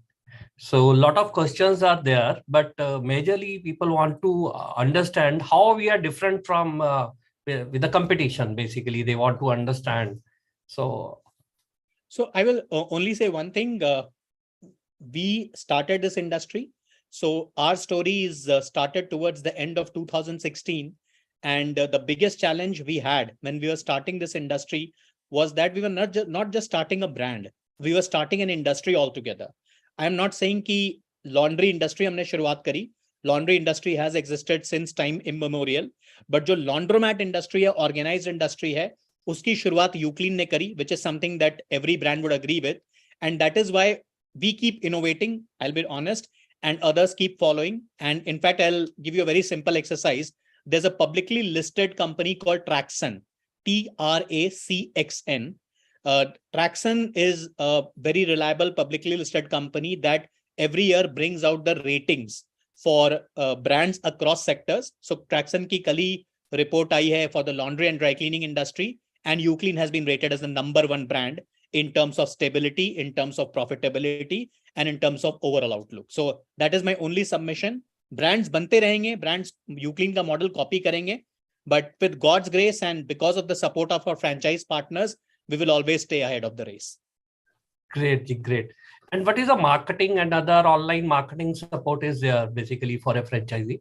So a lot of questions are there, but majorly people want to understand how we are different from with the competition. Basically, they want to understand. So I will only say one thing. We started this industry. So our story is started towards the end of 2016. And the biggest challenge we had when we were starting this industry was that we were not just starting a brand. We were starting an industry altogether. I am not saying कि laundry industry हमने शुरुआत करी. Laundry industry has existed since time immemorial. But जो laundromat industry है, organized industry है, उसकी शुरुआत Uclean ने करी, which is something that every brand would agree with. And that is why we keep innovating, I'll be honest, and others keep following. And in fact, I'll give you a very simple exercise. There's a publicly listed company called Traxxon, TRACXN. Traxxon is a very reliable publicly listed company that every year brings out the ratings for brands across sectors. So Traxxon ki kali report aayi hai for the laundry and dry cleaning industry, and Uclean has been rated as the #1 brand in terms of stability, in terms of profitability, and in terms of overall outlook. So that is my only submission. Brands bante rahenge, brands Uclean ka model copy karenge, but with God's grace and because of the support of our franchise partners, we will always stay ahead of the race. great, great. And what is the marketing and other online marketing support is there basically for a franchisee?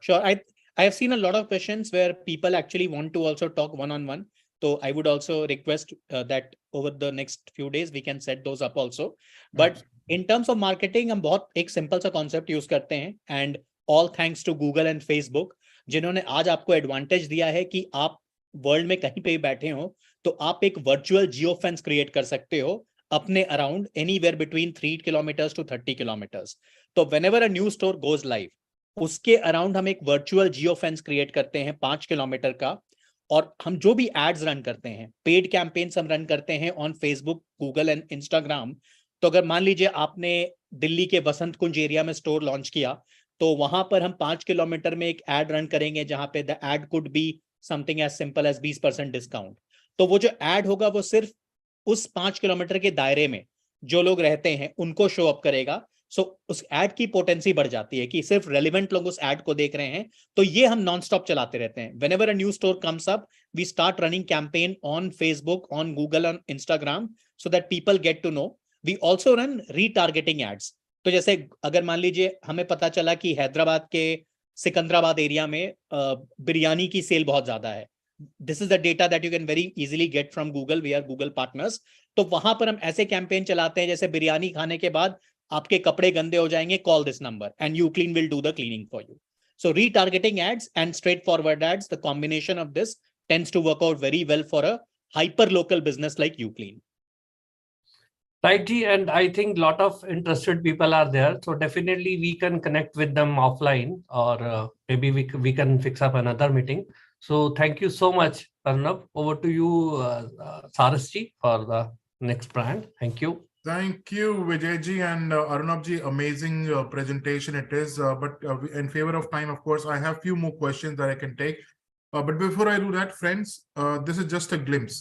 Sure. I have seen a lot of questions where people actually want to also talk one-on-one. So I would also request that over the next few days, we can set those up also. But in terms of marketing, हम बहुत एक simple सा concept use करते हैं, and all thanks to Google and Facebook, जिन्होंने आज आपको advantage दिया है कि आप world में कहीं पे भी बैठे हो, तो आप एक virtual geofence create कर सकते हो अपने around anywhere between 3 kilometers to 30 kilometers. तो whenever a new store goes live, उसके अराउंड हम एक वर्चुअल जियो फेंस क्रिएट करते हैं 5 किलोमीटर का, और हम जो भी एड्स रन करते हैं, पेड कैंपेन्स हम रन करते हैं on Facebook, Google and Instagram. तो अगर मान लीजिए आपने दिल्ली के वसंत कुंज एरिया में स्टोर लॉन्च किया, तो वहां पर हम 5 किलोमीटर में एक एड रन करेंगे जहां पे the ad could be something as simple as 20% discount. तो वो जो एड होगा वो सिर्फ उस 5 किलोमीटर के दायरे में जो लोग रहते हैं उनको शो अप करेगा. सो उस एड की पोटेंसी बढ़ जाती है कि सिर्फ रेलिवेंट लोग उस एड को देख रहे हैं. तो ये हम नॉन स्टॉप चलाते रहते हैं. Whenever a new store comes up, we start running campaign on Facebook, on Google, on Instagram, so that people get to know. We also run retargeting ads. तो जैसे अगर मान लीजिए हमें पता चला कि हैदराबाद के सिकंदराबाद एरिया में बिरयानी की सेल बहुत ज्यादा है. This is the data that you can very easily get from Google. We are Google partners. तो वहां पर हम ऐसे कैंपेन चलाते हैं जैसे बिरयानी खाने के बाद आपके कपड़े गंदे हो जाएंगे, call this number and Uclean will do the cleaning for you. So retargeting ads and straightforward ads, the combination of this tends to work out very well for a hyper local business like Uclean. Right, Ji, and I think a lot of interested people are there. So definitely we can connect with them offline, or maybe we can fix up another meeting. So thank you so much, Arnab. Over to you, Saras Ji, for the next brand. Thank you. Thank you, Vijayji and Arunabji. Amazing presentation it is. But in favor of time, of course, I have few more questions that I can take. But before I do that, friends, this is just a glimpse.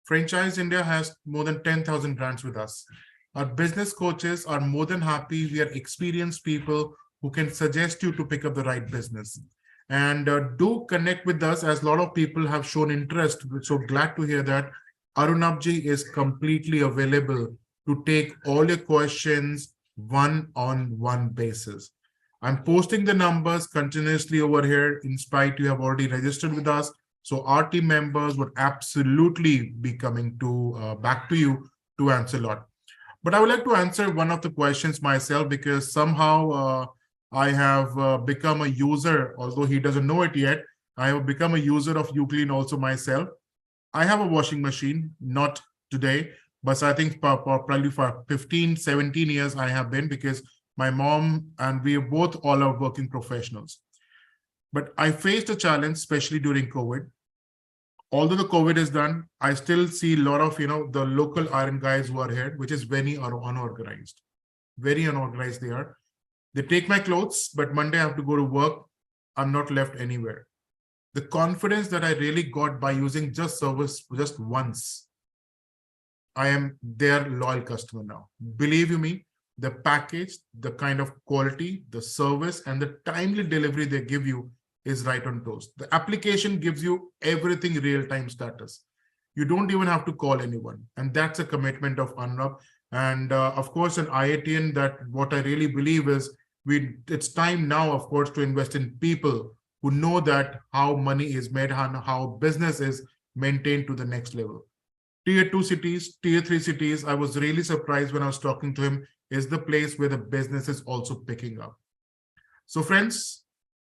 Franchise India has more than 10,000 brands with us. Our business coaches are more than happy. We are experienced people who can suggest you to pick up the right business. And do connect with us, as a lot of people have shown interest. We're so glad to hear that. Arunabji is completely available to take all your questions one-on-one basis. I'm posting the numbers continuously over here, in spite you have already registered with us. So our team members would absolutely be coming to back to you to answer a lot. But I would like to answer one of the questions myself, because somehow I have become a user, although he doesn't know it yet. I have become a user of Uclean also myself. I have a washing machine, not today, but I think probably for 15, 17 years I have been, because my mom and we both all are working professionals. But I faced a challenge, especially during COVID. Although the COVID is done, I still see a lot of, the local iron guys who are here, which is very unorganized. Very unorganized they are. They take my clothes, but Monday I have to go to work. I'm not left anywhere. The confidence that I really got by using just service just once, I am their loyal customer now. Believe you me, the package, the kind of quality, the service, and the timely delivery they give you is right on toes. The application gives you everything real-time status. You don't even have to call anyone. And that's a commitment of Anurag. And of course, an IITian, that what I really believe is it's time now, of course, to invest in people who know that how money is made and how business is maintained to the next level. Tier 2 cities, Tier 3 cities, I was really surprised when I was talking to him, is the place where the business is also picking up. So friends,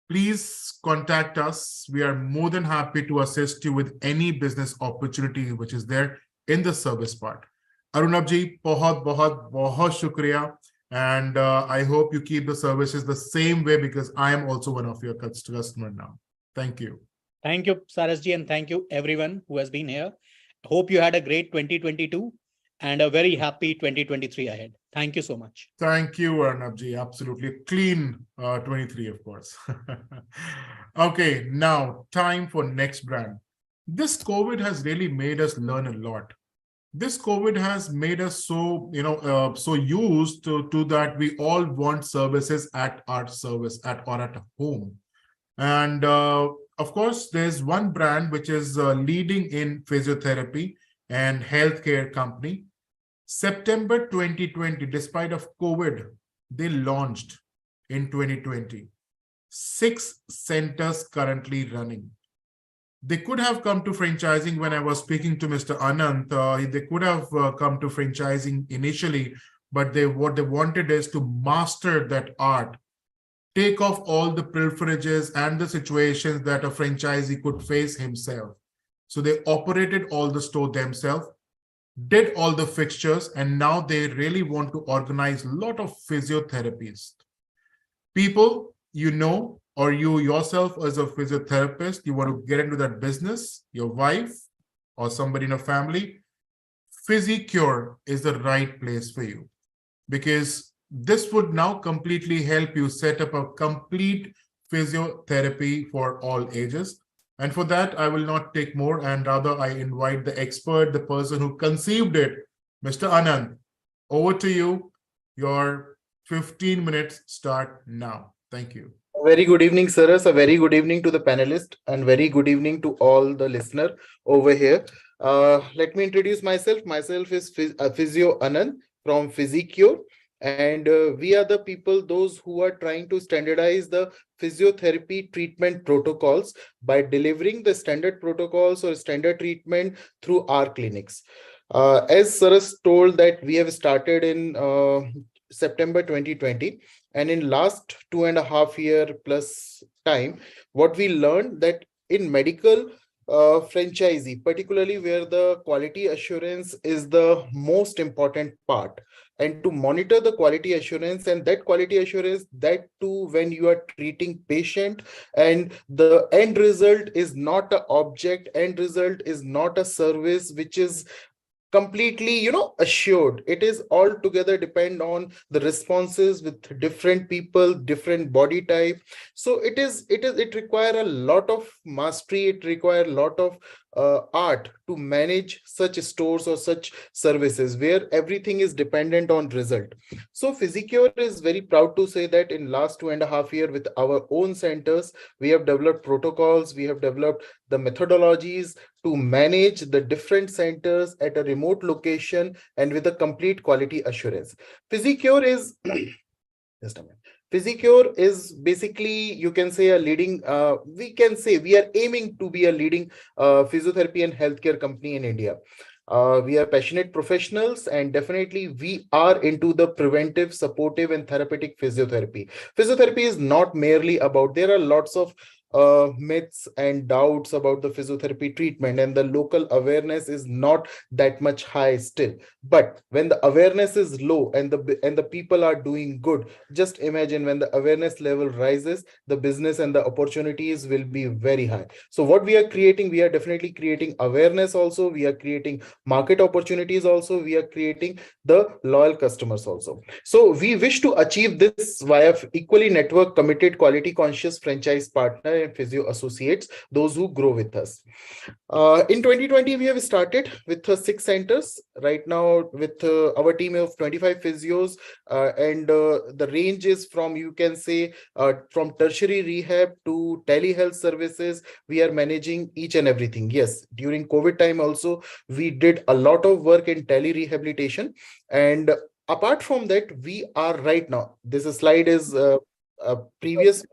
please contact us. We are more than happy to assist you with any business opportunity which is there in the service part. Arunabji, बहुत shukriya. And I hope you keep the services the same way, because I am also one of your customers now. Thank you. Thank you, Sarasji, and thank you everyone who has been here. Hope you had a great 2022 and a very happy 2023 ahead. Thank you so much. Thank you, Arnabji. Absolutely clean 23, of course. Okay, now time for next brand. This COVID has really made us learn a lot. This COVID has made us so, so used to that we all want services at our service or at home. And of course, there's one brand which is leading in physiotherapy and healthcare company. September 2020, despite of COVID, they launched in 2020. 6 centers currently running. They could have come to franchising when I was speaking to Mr. Anant. They could have come to franchising initially, but what they wanted is to master that art, take off all the privileges and the situations that a franchisee could face himself. So they operated all the store themselves, did all the fixtures, and now they really want to organize a lot of physiotherapists. People, or you yourself as a physiotherapist, you want to get into that business, your wife or somebody in a family, PhysiCure is the right place for you, because this would now completely help you set up a complete physiotherapy for all ages. And for that, I will not take more, and rather I invite the expert, the person who conceived it, Mr. Anand. Over to you. Your 15 minutes start now. Thank you. Very good evening, sirs. A very good evening to the panelists, and very good evening to all the listener over here. Let me introduce myself. Myself is Physio Anand from PhysiCure. And we are the people, those who are trying to standardize the physiotherapy treatment protocols by delivering the standard protocols or standard treatment through our clinics. As Saras told, that we have started in September 2020, and in last 2.5 year plus time, what we learned that in medical franchisee, particularly where the quality assurance is the most important part, and to monitor the quality assurance, and that quality assurance, that too when you are treating patient, and the end result is not an object, end result is not a service which is completely assured. It is altogether depend on the responses with different people, different body type. So it require a lot of mastery, it require a lot of art to manage such stores or such services where everything is dependent on result. So Physicure is very proud to say that in last 2.5 years with our own centers, we have developed protocols, we have developed the methodologies to manage the different centers at a remote location and with a complete quality assurance. Physicure is just a minute. Physicure is basically, you can say, a leading, we can say we are aiming to be a leading physiotherapy and healthcare company in India. We are passionate professionals, and definitely we are into the preventive, supportive, and therapeutic physiotherapy. Physiotherapy is not merely about, there are lots of myths and doubts about the physiotherapy treatment, and the local awareness is not that much high still. But when the awareness is low and the people are doing good, just imagine when the awareness level rises, the business and the opportunities will be very high. So what we are creating, we are definitely creating awareness also, we are creating market opportunities also, we are creating the loyal customers also. So we wish to achieve this via equally network committed, quality conscious franchise partner and physio associates, those who grow with us. In 2020, we have started with 6 centers. Right now, with our team of 25 physios, and the range is from, you can say, from tertiary rehab to telehealth services. We are managing each and everything. Yes, during COVID time also, we did a lot of work in tele-rehabilitation. And apart from that, we are right now, this slide is previous,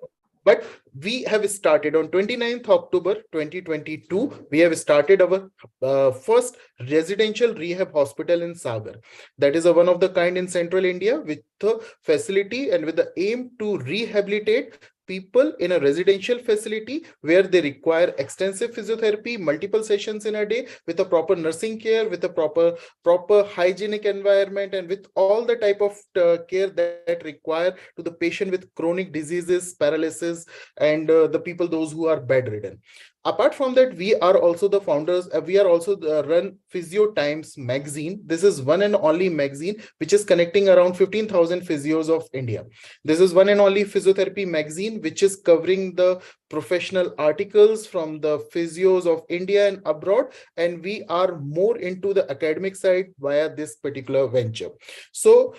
but we have started on 29th October 2022. We have started our first residential rehab hospital in Sagar. That is a one of the kind in Central India, with the facility and with the aim to rehabilitate people in a residential facility where they require extensive physiotherapy, multiple sessions in a day, with a proper nursing care, with a proper hygienic environment, and with all the type of care that require to the patient with chronic diseases, paralysis, and the people, those who are bedridden. Apart from that, we are also the founders, we are also run Physio Times magazine. This is one and only magazine which is connecting around 15,000 physios of India. This is one and only physiotherapy magazine which is covering the professional articles from the physios of India and abroad, and we are more into the academic side via this particular venture. So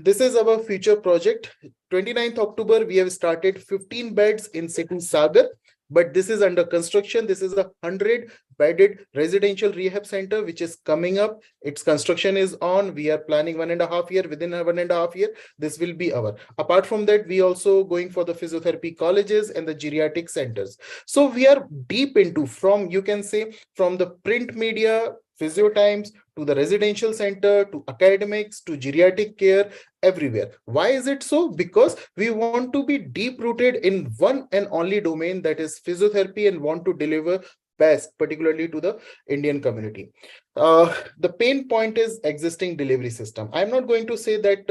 this is our future project. 29th October, we have started 15 beds in city Sagar, but this is under construction. This is a 100-bedded residential rehab center which is coming up. Its construction is on. We are planning 1.5 years. Within 1.5 years, this will be our. Apart from that, we also going for the physiotherapy colleges and the geriatric centers. So we are deep into, from, you can say, from the print media, Physio Times, to the residential center, to academics, to geriatric care, everywhere. Why is it so? Because we want to be deep rooted in one and only domain, that is physiotherapy, and want to deliver best, particularly to the Indian community. The pain point is existing delivery system. I'm not going to say that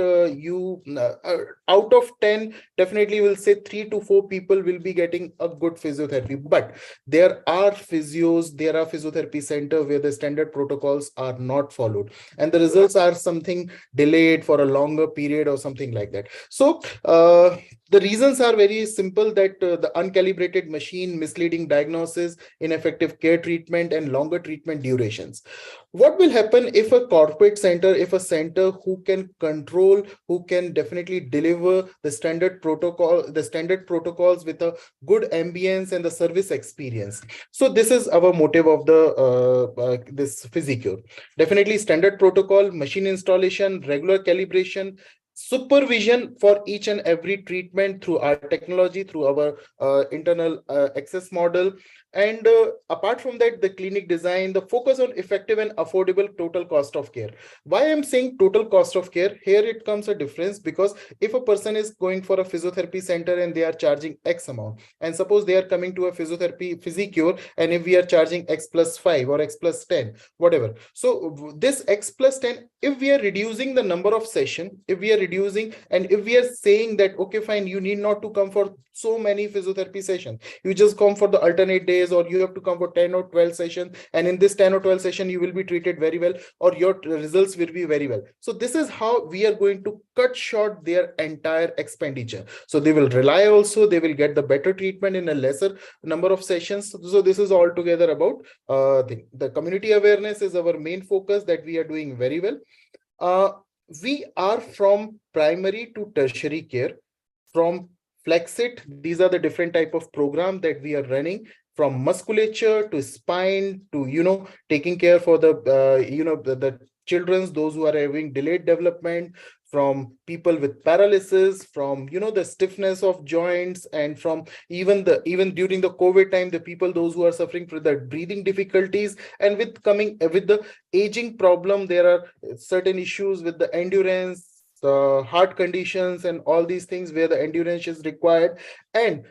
out of 10, definitely will say 3 to 4 people will be getting a good physiotherapy. But there are physios, there are physiotherapy center where the standard protocols are not followed, and the results are something delayed for a longer period or something like that. So the reasons are very simple, that the uncalibrated machine, misleading diagnosis, ineffective care treatment, and longer treatment durations. What will happen if a corporate center, if a center who can control, who can definitely deliver the standard protocols with a good ambience and the service experience? So this is our motive of the this Physicure. Definitely standard protocol, machine installation, regular calibration, supervision for each and every treatment through our technology, through our internal access model. And apart from that, the clinic design, the focus on effective and affordable total cost of care. Why I'm saying total cost of care, here it comes a difference, because if a person is going for a physiotherapy center and they are charging X amount, and suppose they are coming to a physiotherapy Physicure, and if we are charging X plus 5 or X plus 10, whatever. So this X plus 10, if we are reducing the number of session, if we are reducing, and if we are saying that, okay, fine, you need not to come for so many physiotherapy sessions, you just come for the alternate days, or you have to come for 10 or 12 sessions, and in this 10 or 12 session you will be treated very well, or your results will be very well. So this is how we are going to cut short their entire expenditure. So they will rely also, they will get the better treatment in a lesser number of sessions. So this is all together about the community awareness is our main focus, that we are doing very well. We are from primary to tertiary care, from Flexit. These are the different type of program that we are running, from musculature to spine to, taking care for the, the children's, those who are having delayed development, from people with paralysis, from, the stiffness of joints, and from even during the COVID time, the people, those who are suffering from the breathing difficulties, and with the aging problem, there are certain issues with the endurance, the heart conditions, and all these things where the endurance is required, and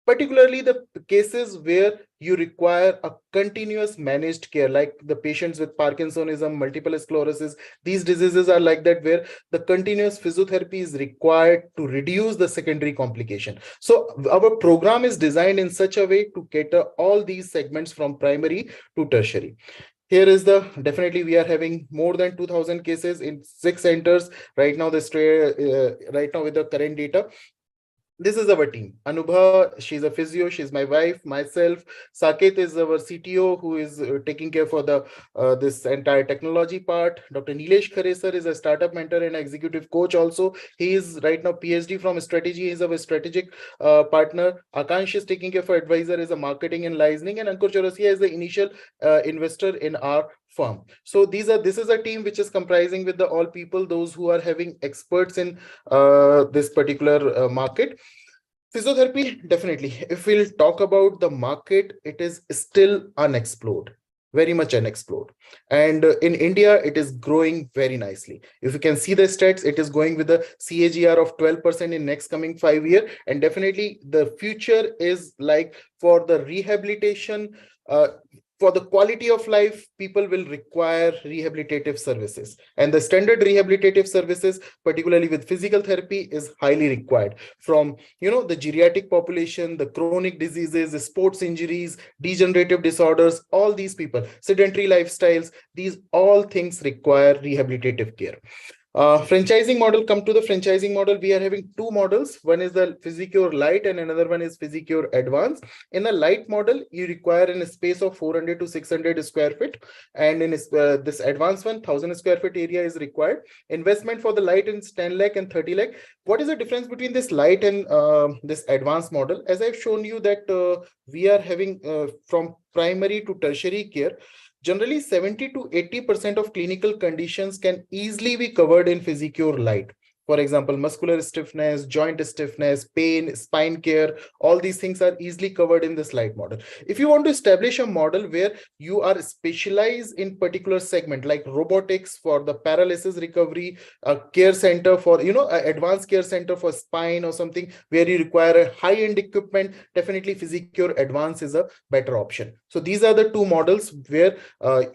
particularly the cases where you require a continuous managed care, like the patients with Parkinsonism, multiple sclerosis. These diseases are like that, where the continuous physiotherapy is required to reduce the secondary complication. So our program is designed in such a way to cater all these segments from primary to tertiary. Here is definitely we are having more than 2,000 cases in 6 centers right now. Right now with the current data. This is our team. Anubha, she's a physio, she's my wife, myself. Saket is our CTO, who is taking care for the this entire technology part. Dr. Nilesh Kharesar is a startup mentor and executive coach also. He is right now PhD from strategy. He's our strategic partner. Akansh is taking care for advisor, is a marketing and licensing, and Ankur Chaurasia is the initial investor in our firm. So this is a team which is comprising with all people, those who are having experts in this particular market. Physiotherapy, definitely, if we'll talk about the market, it is still unexplored, very much unexplored. And in India, it is growing very nicely. If you can see the stats, it is going with a CAGR of 12% in next coming 5 years. And definitely the future is like for the rehabilitation, for the quality of life, people will require rehabilitative services, and the standard rehabilitative services, particularly with physical therapy, is highly required from, the geriatric population, the chronic diseases, the sports injuries, degenerative disorders, all these people, sedentary lifestyles, these all things require rehabilitative care. Franchising model, come to the franchising model. We are having 2 models. One is the Physicure Lite and another one is Physicure Advanced. In a light model, you require in a space of 400 to 600 square feet. And in this advanced one, 1000 square feet area is required. Investment for the light is 10 lakh and 30 lakh. What is the difference between this light and this advanced model? As I've shown you that we are having from primary to tertiary care, generally 70 to 80% of clinical conditions can easily be covered in Physicure Lite. For example, muscular stiffness, joint stiffness, pain, spine care, all these things are easily covered in this light model. If you want to establish a model where you are specialized in particular segment, like robotics for the paralysis recovery, a care center for, an advanced care center for spine or something where you require a high-end equipment, definitely Physicure Advanced is a better option. So these are the 2 models where,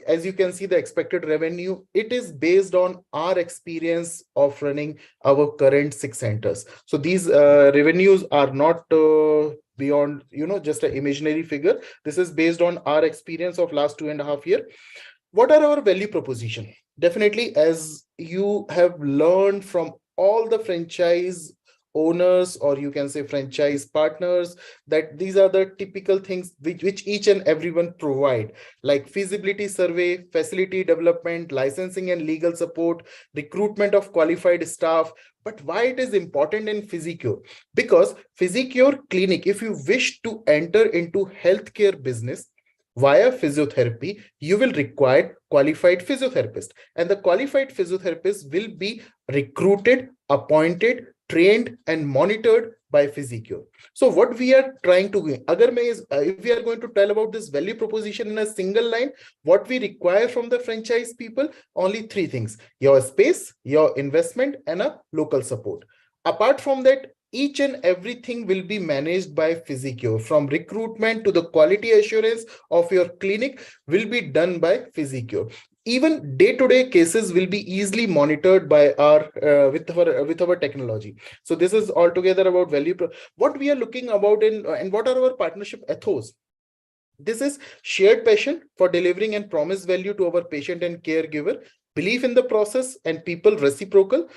as you can see, the expected revenue, it is based on our experience of running our current 6 centers. So these revenues are not beyond, just an imaginary figure. This is based on our experience of last 2.5 years. What are our value proposition? Definitely, as you have learned from all the franchise owners, or you can say franchise partners, that these are the typical things which each and everyone provide, like feasibility survey, facility development, licensing and legal support, recruitment of qualified staff. But why it is important in Physicure? Because Physicure Clinic, if you wish to enter into healthcare business via physiotherapy, you will require qualified physiotherapist, and the qualified physiotherapist will be recruited, appointed, trained and monitored by Physicure. So what we are trying to do, if we are going to tell about this value proposition in a single line, what we require from the franchise people, only 3 things: your space, your investment, and a local support. Apart from that, each and everything will be managed by Physicure. From recruitment to the quality assurance of your clinic will be done by Physicure. even day-to-day cases will be easily monitored by our with our technology. So this is altogether about value. What we are looking about in and what are our partnership ethos? This is shared passion for delivering and promise value to our patient and caregiver, belief in the process and people reciprocal,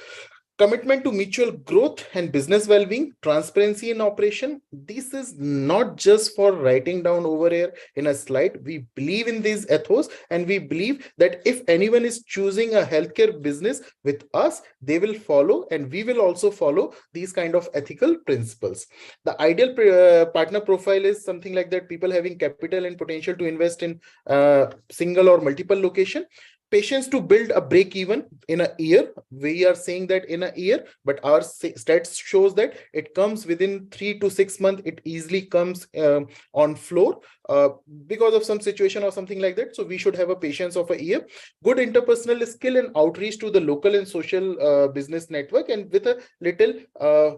commitment to mutual growth and business well-being, transparency in operation. This is not just for writing down over here in a slide. We believe in these ethos, and we believe that if anyone is choosing a healthcare business with us, they will follow, and we will also follow these kind of ethical principles. The ideal partner profile is something like that: people having capital and potential to invest in single or multiple location, patience to build a break even in a year. We are saying that in a year, but our stats shows that it comes within 3 to 6 months. It easily comes on floor because of some situation or something like that. So we should have a patience of a year. Good interpersonal skill and outreach to the local and social business network, and with a little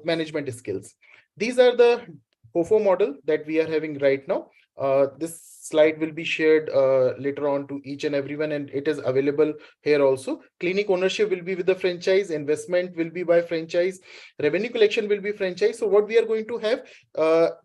management skills. These are the FOFO model that we are having right now. This slide will be shared later on to each and everyone, and it is available here also. Clinic ownership will be with the franchise, investment will be by franchise, revenue collection will be franchise. So what we are going to have,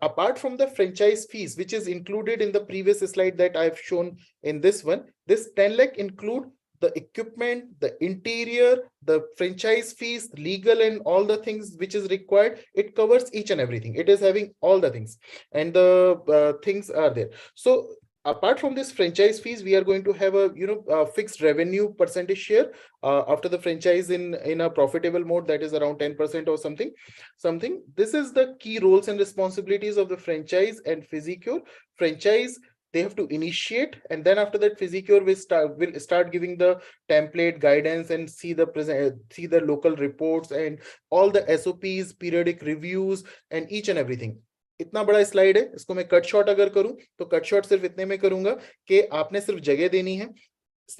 apart from the franchise fees, which is included in the previous slide that I've shown in this one, this 10 lakh include the equipment, the interior, the franchise fees, legal, and all the things which is required. It covers each and everything. It is having all the things, and the things are there. So apart from this franchise fees, we are going to have a fixed revenue percentage share after the franchise in a profitable mode, that is around 10% or something. This is the key roles and responsibilities of the franchise and FiziCure. Franchise, they have to initiate, and then after that FiziCure will start giving the template guidance and see the local reports and all the SOPs, periodic reviews, and each and everything. इतना बड़ा slide है, इसको मैं cut shot अगर करूं तो cut shot सिर्फ इतने में करूंगा कि आपने सिर्फ जगह देनी है,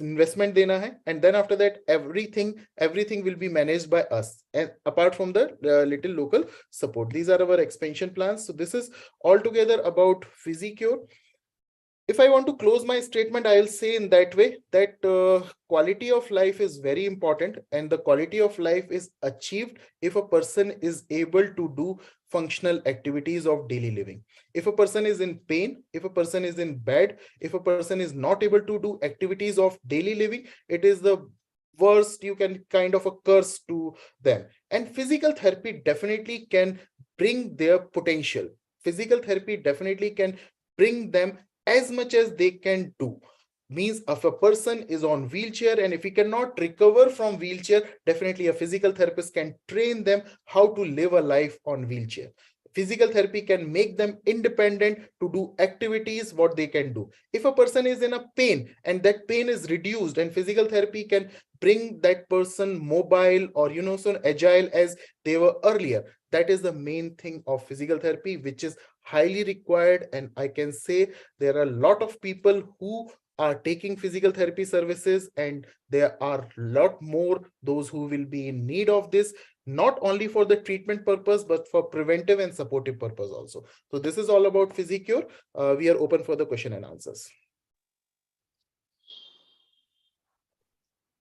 investment देना है, and then after that everything will be managed by us, and apart from the little local support. These are our expansion plans. So this is altogether about FiziCure. If I want to close my statement, I'll say in that way that quality of life is very important, and the quality of life is achieved if a person is able to do functional activities of daily living. If a person is in pain, if a person is in bed, if a person is not able to do activities of daily living, it is the worst, you can kind of a curse to them. And physical therapy definitely can bring their potential. Physical therapy definitely can bring them as much as they can do. Means if a person is on wheelchair and if he cannot recover from wheelchair, definitely a physical therapist can train them how to live a life on wheelchair. Physical therapy can make them independent to do activities what they can do. If a person is in a pain and that pain is reduced, and physical therapy can bring that person mobile or so agile as they were earlier. That is the main thing of physical therapy, which is highly required. And I can say there are a lot of people who are taking physical therapy services, and there are a lot more those who will be in need of this, not only for the treatment purpose, but for preventive and supportive purpose also. So this is all about FiziCure. We are open for the question and answers.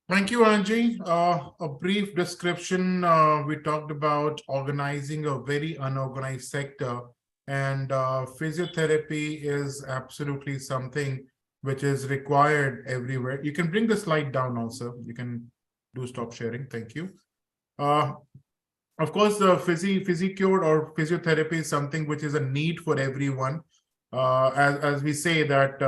Thank you, Anji. A brief description. We talked about organizing a very unorganized sector, and physiotherapy is absolutely something which is required everywhere. You can bring the slide down also. You can do stop sharing. Thank you. Of course, the FiziCure or physiotherapy is something which is a need for everyone. As we say that,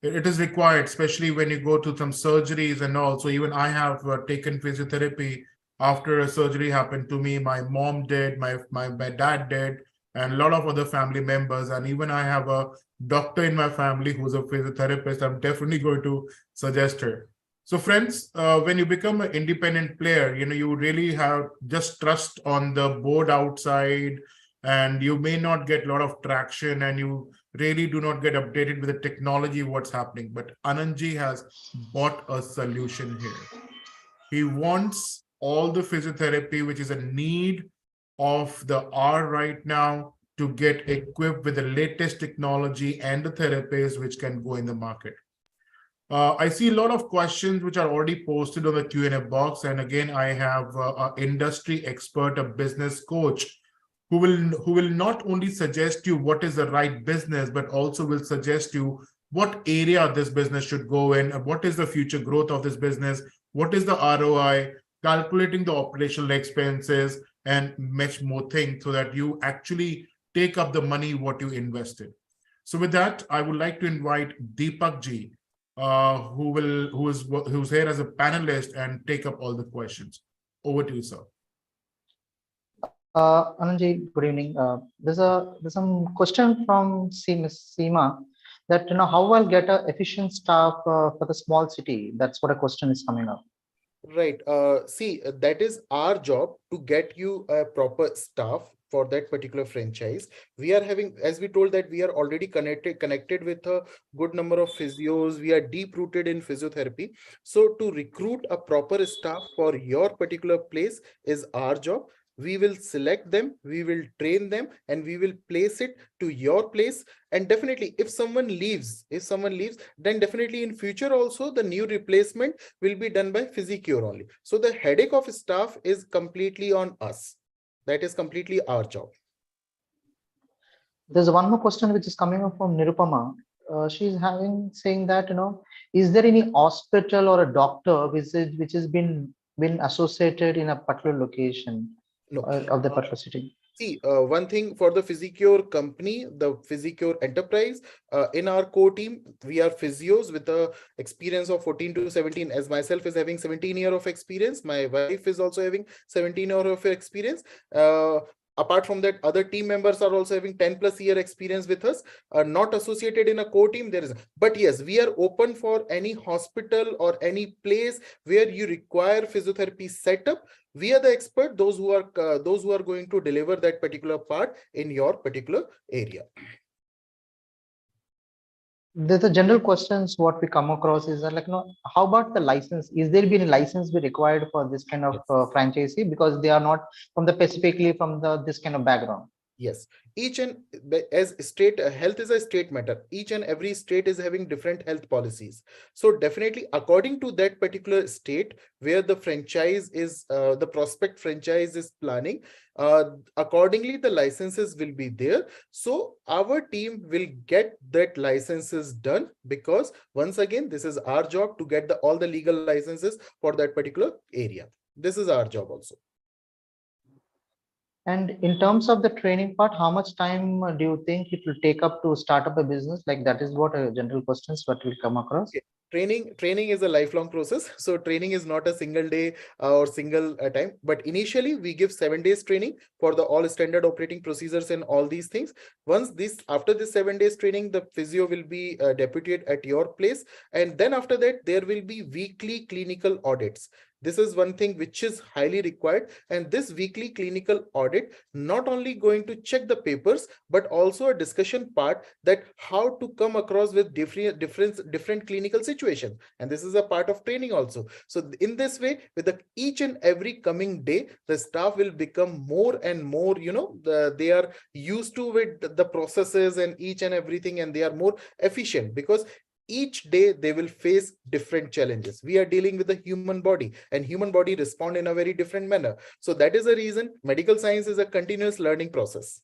it is required, especially when you go to some surgeries and all. So even I have taken physiotherapy after a surgery happened to me. My mom did, my dad did, and a lot of other family members. And even I have a doctor in my family who's a physiotherapist. I'm definitely going to suggest her. So friends, when you become an independent player, you really have just trust on the board outside, and you may not get a lot of traction, and you really do not get updated with the technology, what's happening. But Anandji has bought a solution here. He wants all the physiotherapy, which is a need of the hour right now, to get equipped with the latest technology and the therapies which can go in the market. I see a lot of questions which are already posted on the Q&A box. And again, I have an industry expert, a business coach, who will not only suggest you what is the right business, but also will suggest you what area this business should go in, what is the future growth of this business, what is the ROI, calculating the operational expenses, and much more things so that you actually take up the money what you invested. So with that, I would like to invite Deepak ji, who's here as a panelist and take up all the questions. Over to you, sir. Anandji, good evening. There's some question from Seema that how I'll get a efficient staff for the small city. That's what a question is coming up. Right. See, that is our job to get you a proper staff for that particular franchise. We are having, as we told, that we are already connected with a good number of physios. We are deep rooted in physiotherapy. So to recruit a proper staff for your particular place is our job. We will select them, we will train them, and we will place it to your place. And definitely if someone leaves, then definitely in future also the new replacement will be done by Physicure only. So the headache of staff is completely on us. That is completely our job. There's one more question which is coming up from Nirupama. She's saying that is there any hospital or a doctor which has been associated in a particular location? No. Of the particular city? See, one thing for the Physicure company, the Physicure enterprise, in our core team, we are physios with the experience of 14 to 17. As myself is having 17 years of experience, my wife is also having 17 years of experience. Apart from that, other team members are also having 10+ year experience with us, not associated in a core team. There is, but yes, we are open for any hospital or any place where you require physiotherapy setup. We are the expert, those who are going to deliver that particular part in your particular area. There's a general questions what we come across is that how about the license? Is there been a license be required for this kind of franchisee, because they are not from the specifically from this kind of background? Yes, each and as state health is a state matter. Each and every state is having different health policies. So definitely according to that particular state where the franchise is, the prospect franchise is planning, accordingly the licenses will be there. So our team will get that licenses done, because once again, this is our job to get all the legal licenses for that particular area. This is our job also. And in terms of the training part, how much time do you think it will take up to start up a business? Like that is what general questions what will come across. Okay. Training is a lifelong process. So training is not a single day or single time, but initially we give 7 days training for the all standard operating procedures and all these things. After this 7 days training, the physio will be deputed at your place. And then after that, there will be weekly clinical audits. This is one thing which is highly required. And this weekly clinical audit, not only going to check the papers, but also a discussion part that how to come across with different clinical situations. And this is a part of training also. So in this way, with each and every coming day, the staff will become more and more, they are used to with the processes and each and everything, and they are more efficient, because each day they will face different challenges. We are dealing with the human body, and human body respond in a very different manner. So that is the reason medical science is a continuous learning process.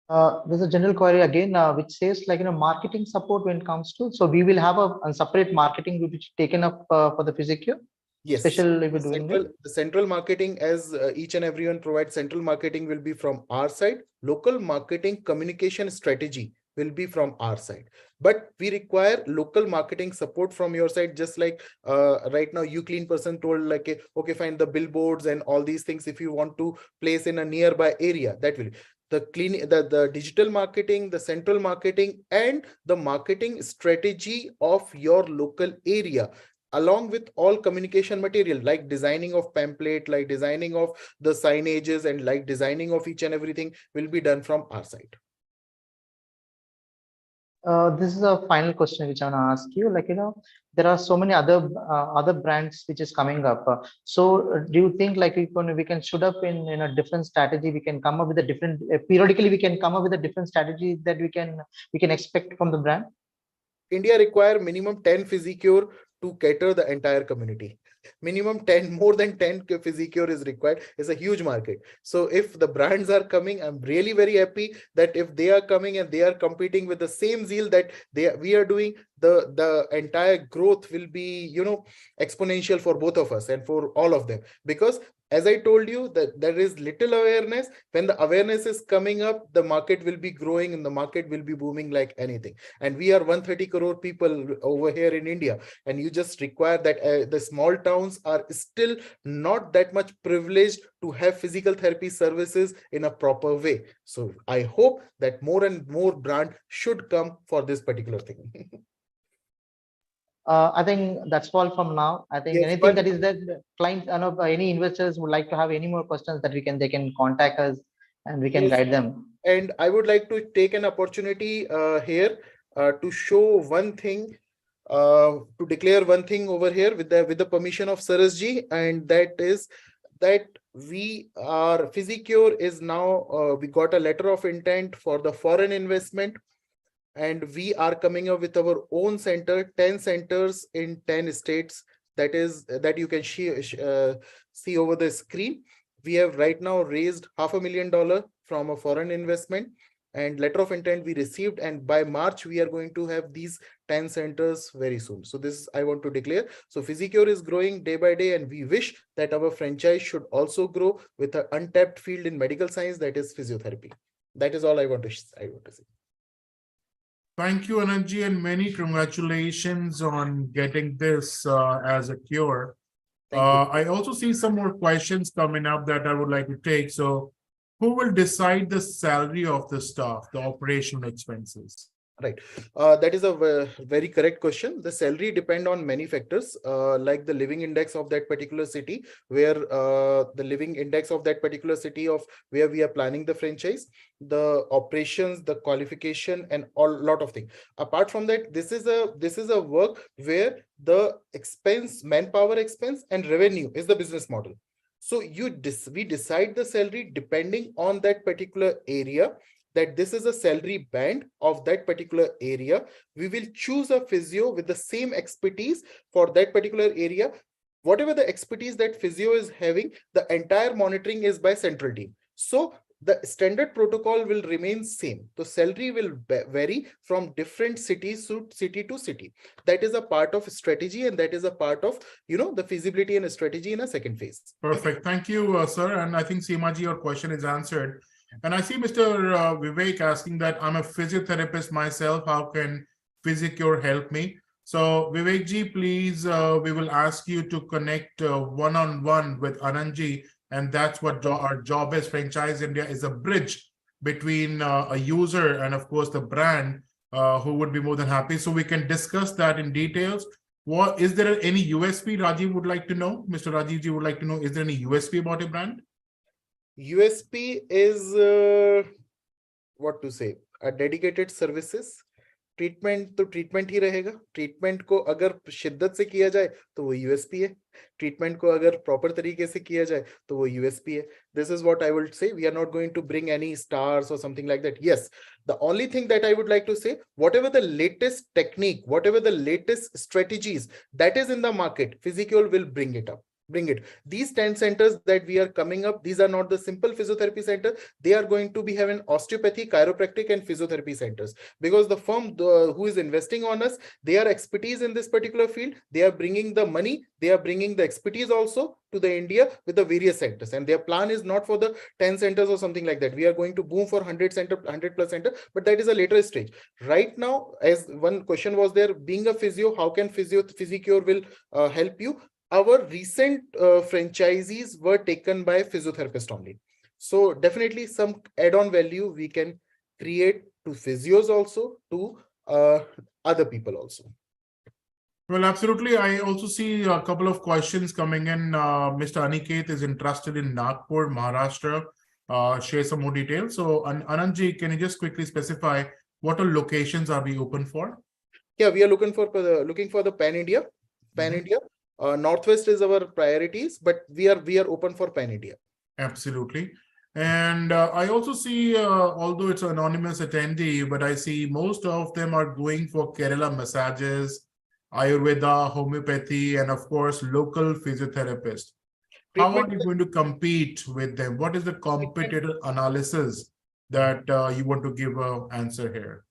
There's a general query again, which says marketing support when it comes to, so we will have a separate marketing which taken up for the Physicure. Yes, especially the central marketing, as each and everyone provides central marketing, will be from our side. Local marketing communication strategy will be from our side, but we require local marketing support from your side. Just like right now Uclean person told, like, okay, find the billboards and all these things. If you want to place in a nearby area, that will the digital marketing, the central marketing, and the marketing strategy of your local area, along with all communication material like designing of pamphlet, like designing of the signages, and like designing of each and everything will be done from our side. This is a final question which I want to ask you. There are so many other brands which is coming up. So do you think we can shoot up in a different strategy? We can come up with a different periodically. We can come up with a different strategy that we can expect from the brand. India require minimum 10 Physicure to cater the entire community. Minimum 10, more than 10 Physicure is required. It's a huge market. So if the brands are coming, I'm really very happy that if they are coming and they are competing with the same zeal that we are doing, the entire growth will be, you know, exponential for both of us and for all of them. Because as I told you, that there is little awareness. When the awareness is coming up, the market will be growing and the market will be booming like anything. And we are 130 crore people over here in India. And you just require that the small towns are still not that much privileged to have physical therapy services in a proper way. So I hope that more and more brand should come for this particular thing. I think that's all from now. I think Yes, anything but- that is that clients, any investors would like to have any more questions that they can contact us and we can Yes. guide them. And I would like to take an opportunity here to show one thing, to declare one thing over here with the permission of Saras ji, and that is that we are Physicure is now we got a letter of intent for the foreign investment, and we are coming up with our own center, 10 centers in 10 states. That is that you can see over the screen. We have right now raised $500,000 from a foreign investment, and letter of intent we received, and by March we are going to have these 10 centers very soon. So this I want to declare. So Physicure is growing day by day, and we wish that our franchise should also grow with an untapped field in medical science, that is physiotherapy. That is all I want to say. Thank you, Anandji, and many congratulations on getting this as a cure. Thank you. I also see some more questions coming up that I would like to take. So who will decide the salary of the staff, the operational expenses? Right. That is a very correct question. The salary depend on many factors, like the living index of that particular city, where the living index of that particular city of where we are planning the franchise, the operations, the qualification, and a lot of things. Apart from that, this is a work where the expense, manpower expense, and revenue is the business model. So we decide the salary depending on that particular area, that this is a salary band of that particular area. We will choose a physio with the same expertise for that particular area. Whatever the expertise that physio is having, the entire monitoring is by central team. So the standard protocol will remain same. The salary will vary from different cities to city. That is a part of strategy, and that is a part of, you know, the feasibility and strategy in a second phase. Perfect. Thank you, sir. And I think Seemaji, your question is answered. And I see Mr. Vivek asking that I'm a physiotherapist myself. How can Physicure help me? So Vivekji, please, we will ask you to connect one-on-one with Anandji. And that's what our job is. Franchise India is a bridge between a user and, of course, the brand who would be more than happy. So we can discuss that in details. What is there any USP Rajiv would like to know? Mr. Rajivji would like to know, is there any USP about a brand? USP is what to say, a dedicated services. Treatment तो treatment ही रहेगा. Treatment को अगर शिद्दत से किया जाए तो वो यूएसपी है. ट्रीटमेंट को अगर प्रॉपर तरीके से किया जाए तो वो यूएसपी है. This is what I would say. We are not going to bring any stars or something like that. Yes, the only thing that I would like to say, whatever the latest technique, whatever the latest strategies that is in the market, Physicure will bring it up. Bring it. These 10 centers that we are coming up, these are not the simple physiotherapy center. They are going to be having osteopathy, chiropractic, and physiotherapy centers, because the firm who is investing on us, they are expertise in this particular field. They are bringing the money, they are bringing the expertise also to the India with the various centers, and their plan is not for the 10 centers or something like that. We are going to boom for 100 plus center, but that is a later stage. Right now, as one question was there, being a physio, how can Physicure will help you? Our recent franchisees were taken by physiotherapists only. So definitely some add-on value we can create to physios also, to other people also. Well, absolutely. I also see a couple of questions coming in. Mr. Aniket is interested in Nagpur, Maharashtra. Share some more details. So Anandji, can you just quickly specify what are locations are we open for? Yeah, we are looking for the pan-India. Pan-India. Northwest is our priorities, but we are open for pan-India. Absolutely. And I also see, although it's an anonymous attendee, but I see most of them are going for Kerala massages, Ayurveda, homeopathy, and of course, local physiotherapist. How are you going to compete with them? What is the competitor analysis that you want to give an answer here?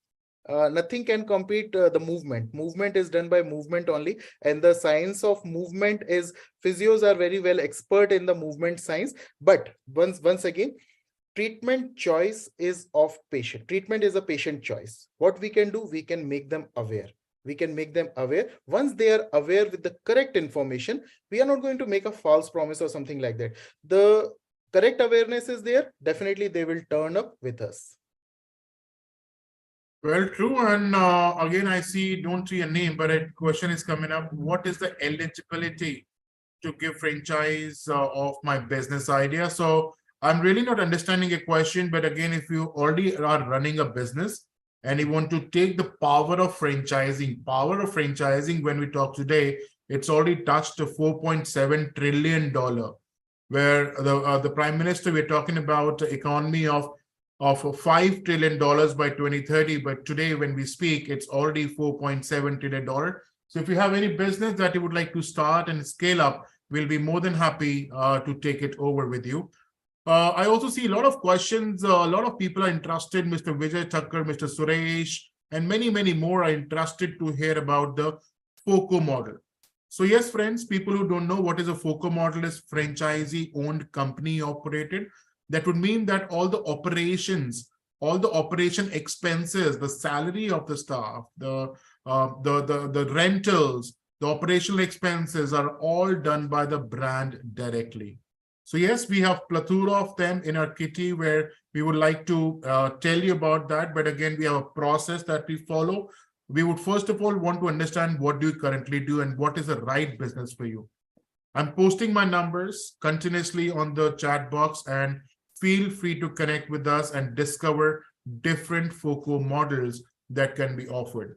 Nothing can compete the movement. Movement is done by movement only, and the science of movement is physios are very well expert in the movement science. But once again, treatment choice is of patient. Treatment is a patient choice. What we can do, we can make them aware. We can make them aware. Once they are aware with the correct information, we are not going to make a false promise or something like that. The correct awareness is there. Definitely, they will turn up with us. Well, true. And again, don't see a name, but a question is coming up. What is the eligibility to give franchise of my business idea? So I'm really not understanding a question, but again, if you already are running a business and you want to take the power of franchising, when we talk today, it's already touched a $4.7 trillion, where the Prime Minister, we're talking about the economy of $5 trillion by 2030. But today, when we speak, it's already $4.7 trillion. So if you have any business that you would like to start and scale up, we'll be more than happy to take it over with you. I also see a lot of questions. A lot of people are interested. Mr. Vijay Thakkar, Mr. Suresh, and many, many more are interested to hear about the FOCO model. So yes, friends, people who don't know what is a FOCO model is franchisee-owned company operated. That would mean that all the operation expenses, the salary of the staff, the rentals, the operational expenses are all done by the brand directly. So yes, we have plethora of them in our kitty where we would like to tell you about that. But again, we have a process that we follow. We would first of all want to understand what do you currently do and what is the right business for you. I'm posting my numbers continuously on the chat box, and feel free to connect with us and discover different FOCO models that can be offered.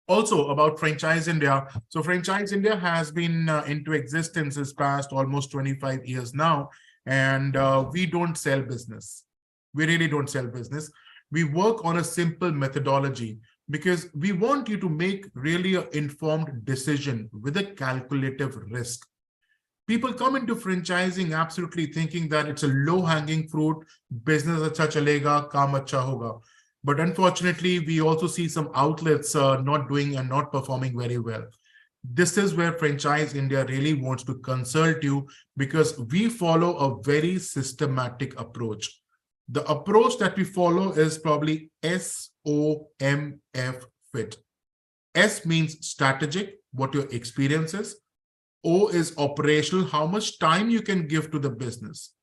Also about Franchise India. So Franchise India has been into existence this past almost 25 years now, and we don't sell business. We really don't sell business. We work on a simple methodology because we want you to make really an informed decision with a calculative risk. People come into franchising absolutely thinking that it's a low-hanging fruit, business acha chalega, kaam acha hoga. But unfortunately, we also see some outlets not doing and not performing very well. This is where Franchise India really wants to consult you, because we follow a very systematic approach. The approach that we follow is probably SOMF fit. S means strategic, what your experience is. O is operational, how much time you can give to the business.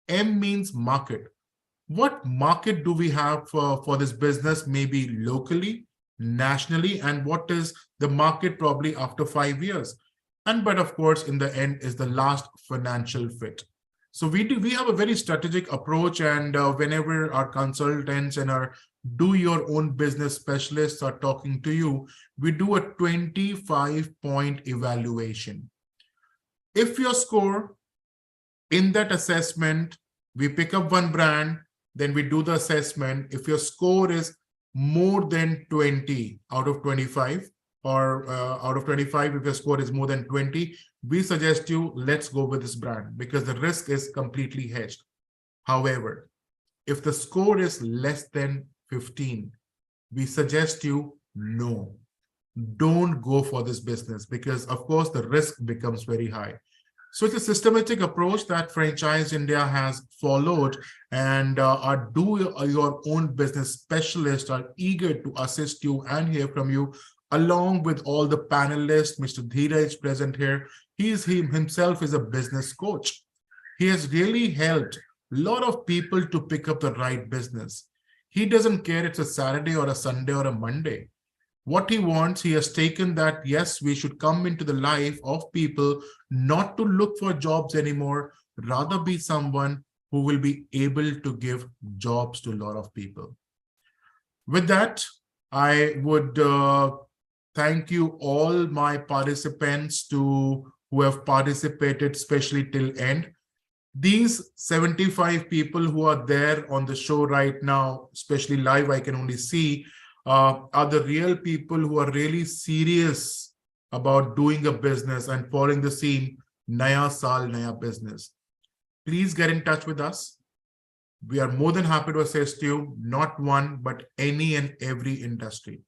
M means market. What market do we have for this business, maybe locally, nationally, and what is the market probably after 5 years? But of course, in the end is the last, financial fit. So we have a very strategic approach, and whenever our consultants and our do your own business specialists are talking to you, we do a 25-point evaluation. If your score in that assessment, we pick up one brand, then we do the assessment. If your score is more than 20 out of 25, or out of 25, if your score is more than 20, we suggest you, let's go with this brand because the risk is completely hedged. However, if the score is less than 15, we suggest you, no, don't go for this business because of course the risk becomes very high. So it's a systematic approach that Franchise India has followed, and our do your own business specialists are eager to assist you and hear from you, along with all the panelists. Mr. Dheeraj present here, he himself is a business coach. He has really helped a lot of people to pick up the right business. He doesn't care it's a Saturday or a Sunday or a Monday. What he wants, he has taken that, yes, we should come into the life of people, not to look for jobs anymore, rather be someone who will be able to give jobs to a lot of people. With that, I would thank you all my participants who have participated, especially till end. These 75 people who are there on the show right now, especially live, I can only see, are the real people who are really serious about doing a business and following the scene, Naya Saal Naya business. Please get in touch with us. We are more than happy to assist you, not one, but any and every industry.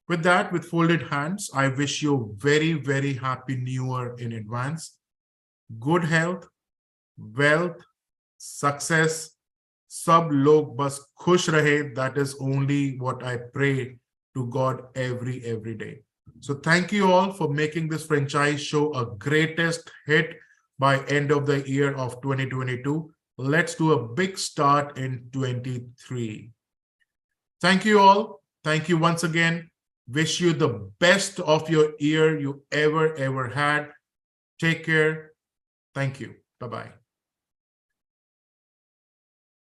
With that, with folded hands, I wish you very, very happy New Year in advance. Good health, wealth, success, sab log bas khush rahe. That is only what I pray to God every day. So thank you all for making this franchise show a greatest hit by end of the year of 2022. Let's do a big start in 23. Thank you all. Thank you once again. Wish you the best of your year you ever had. Take care. Thank you. Bye-bye.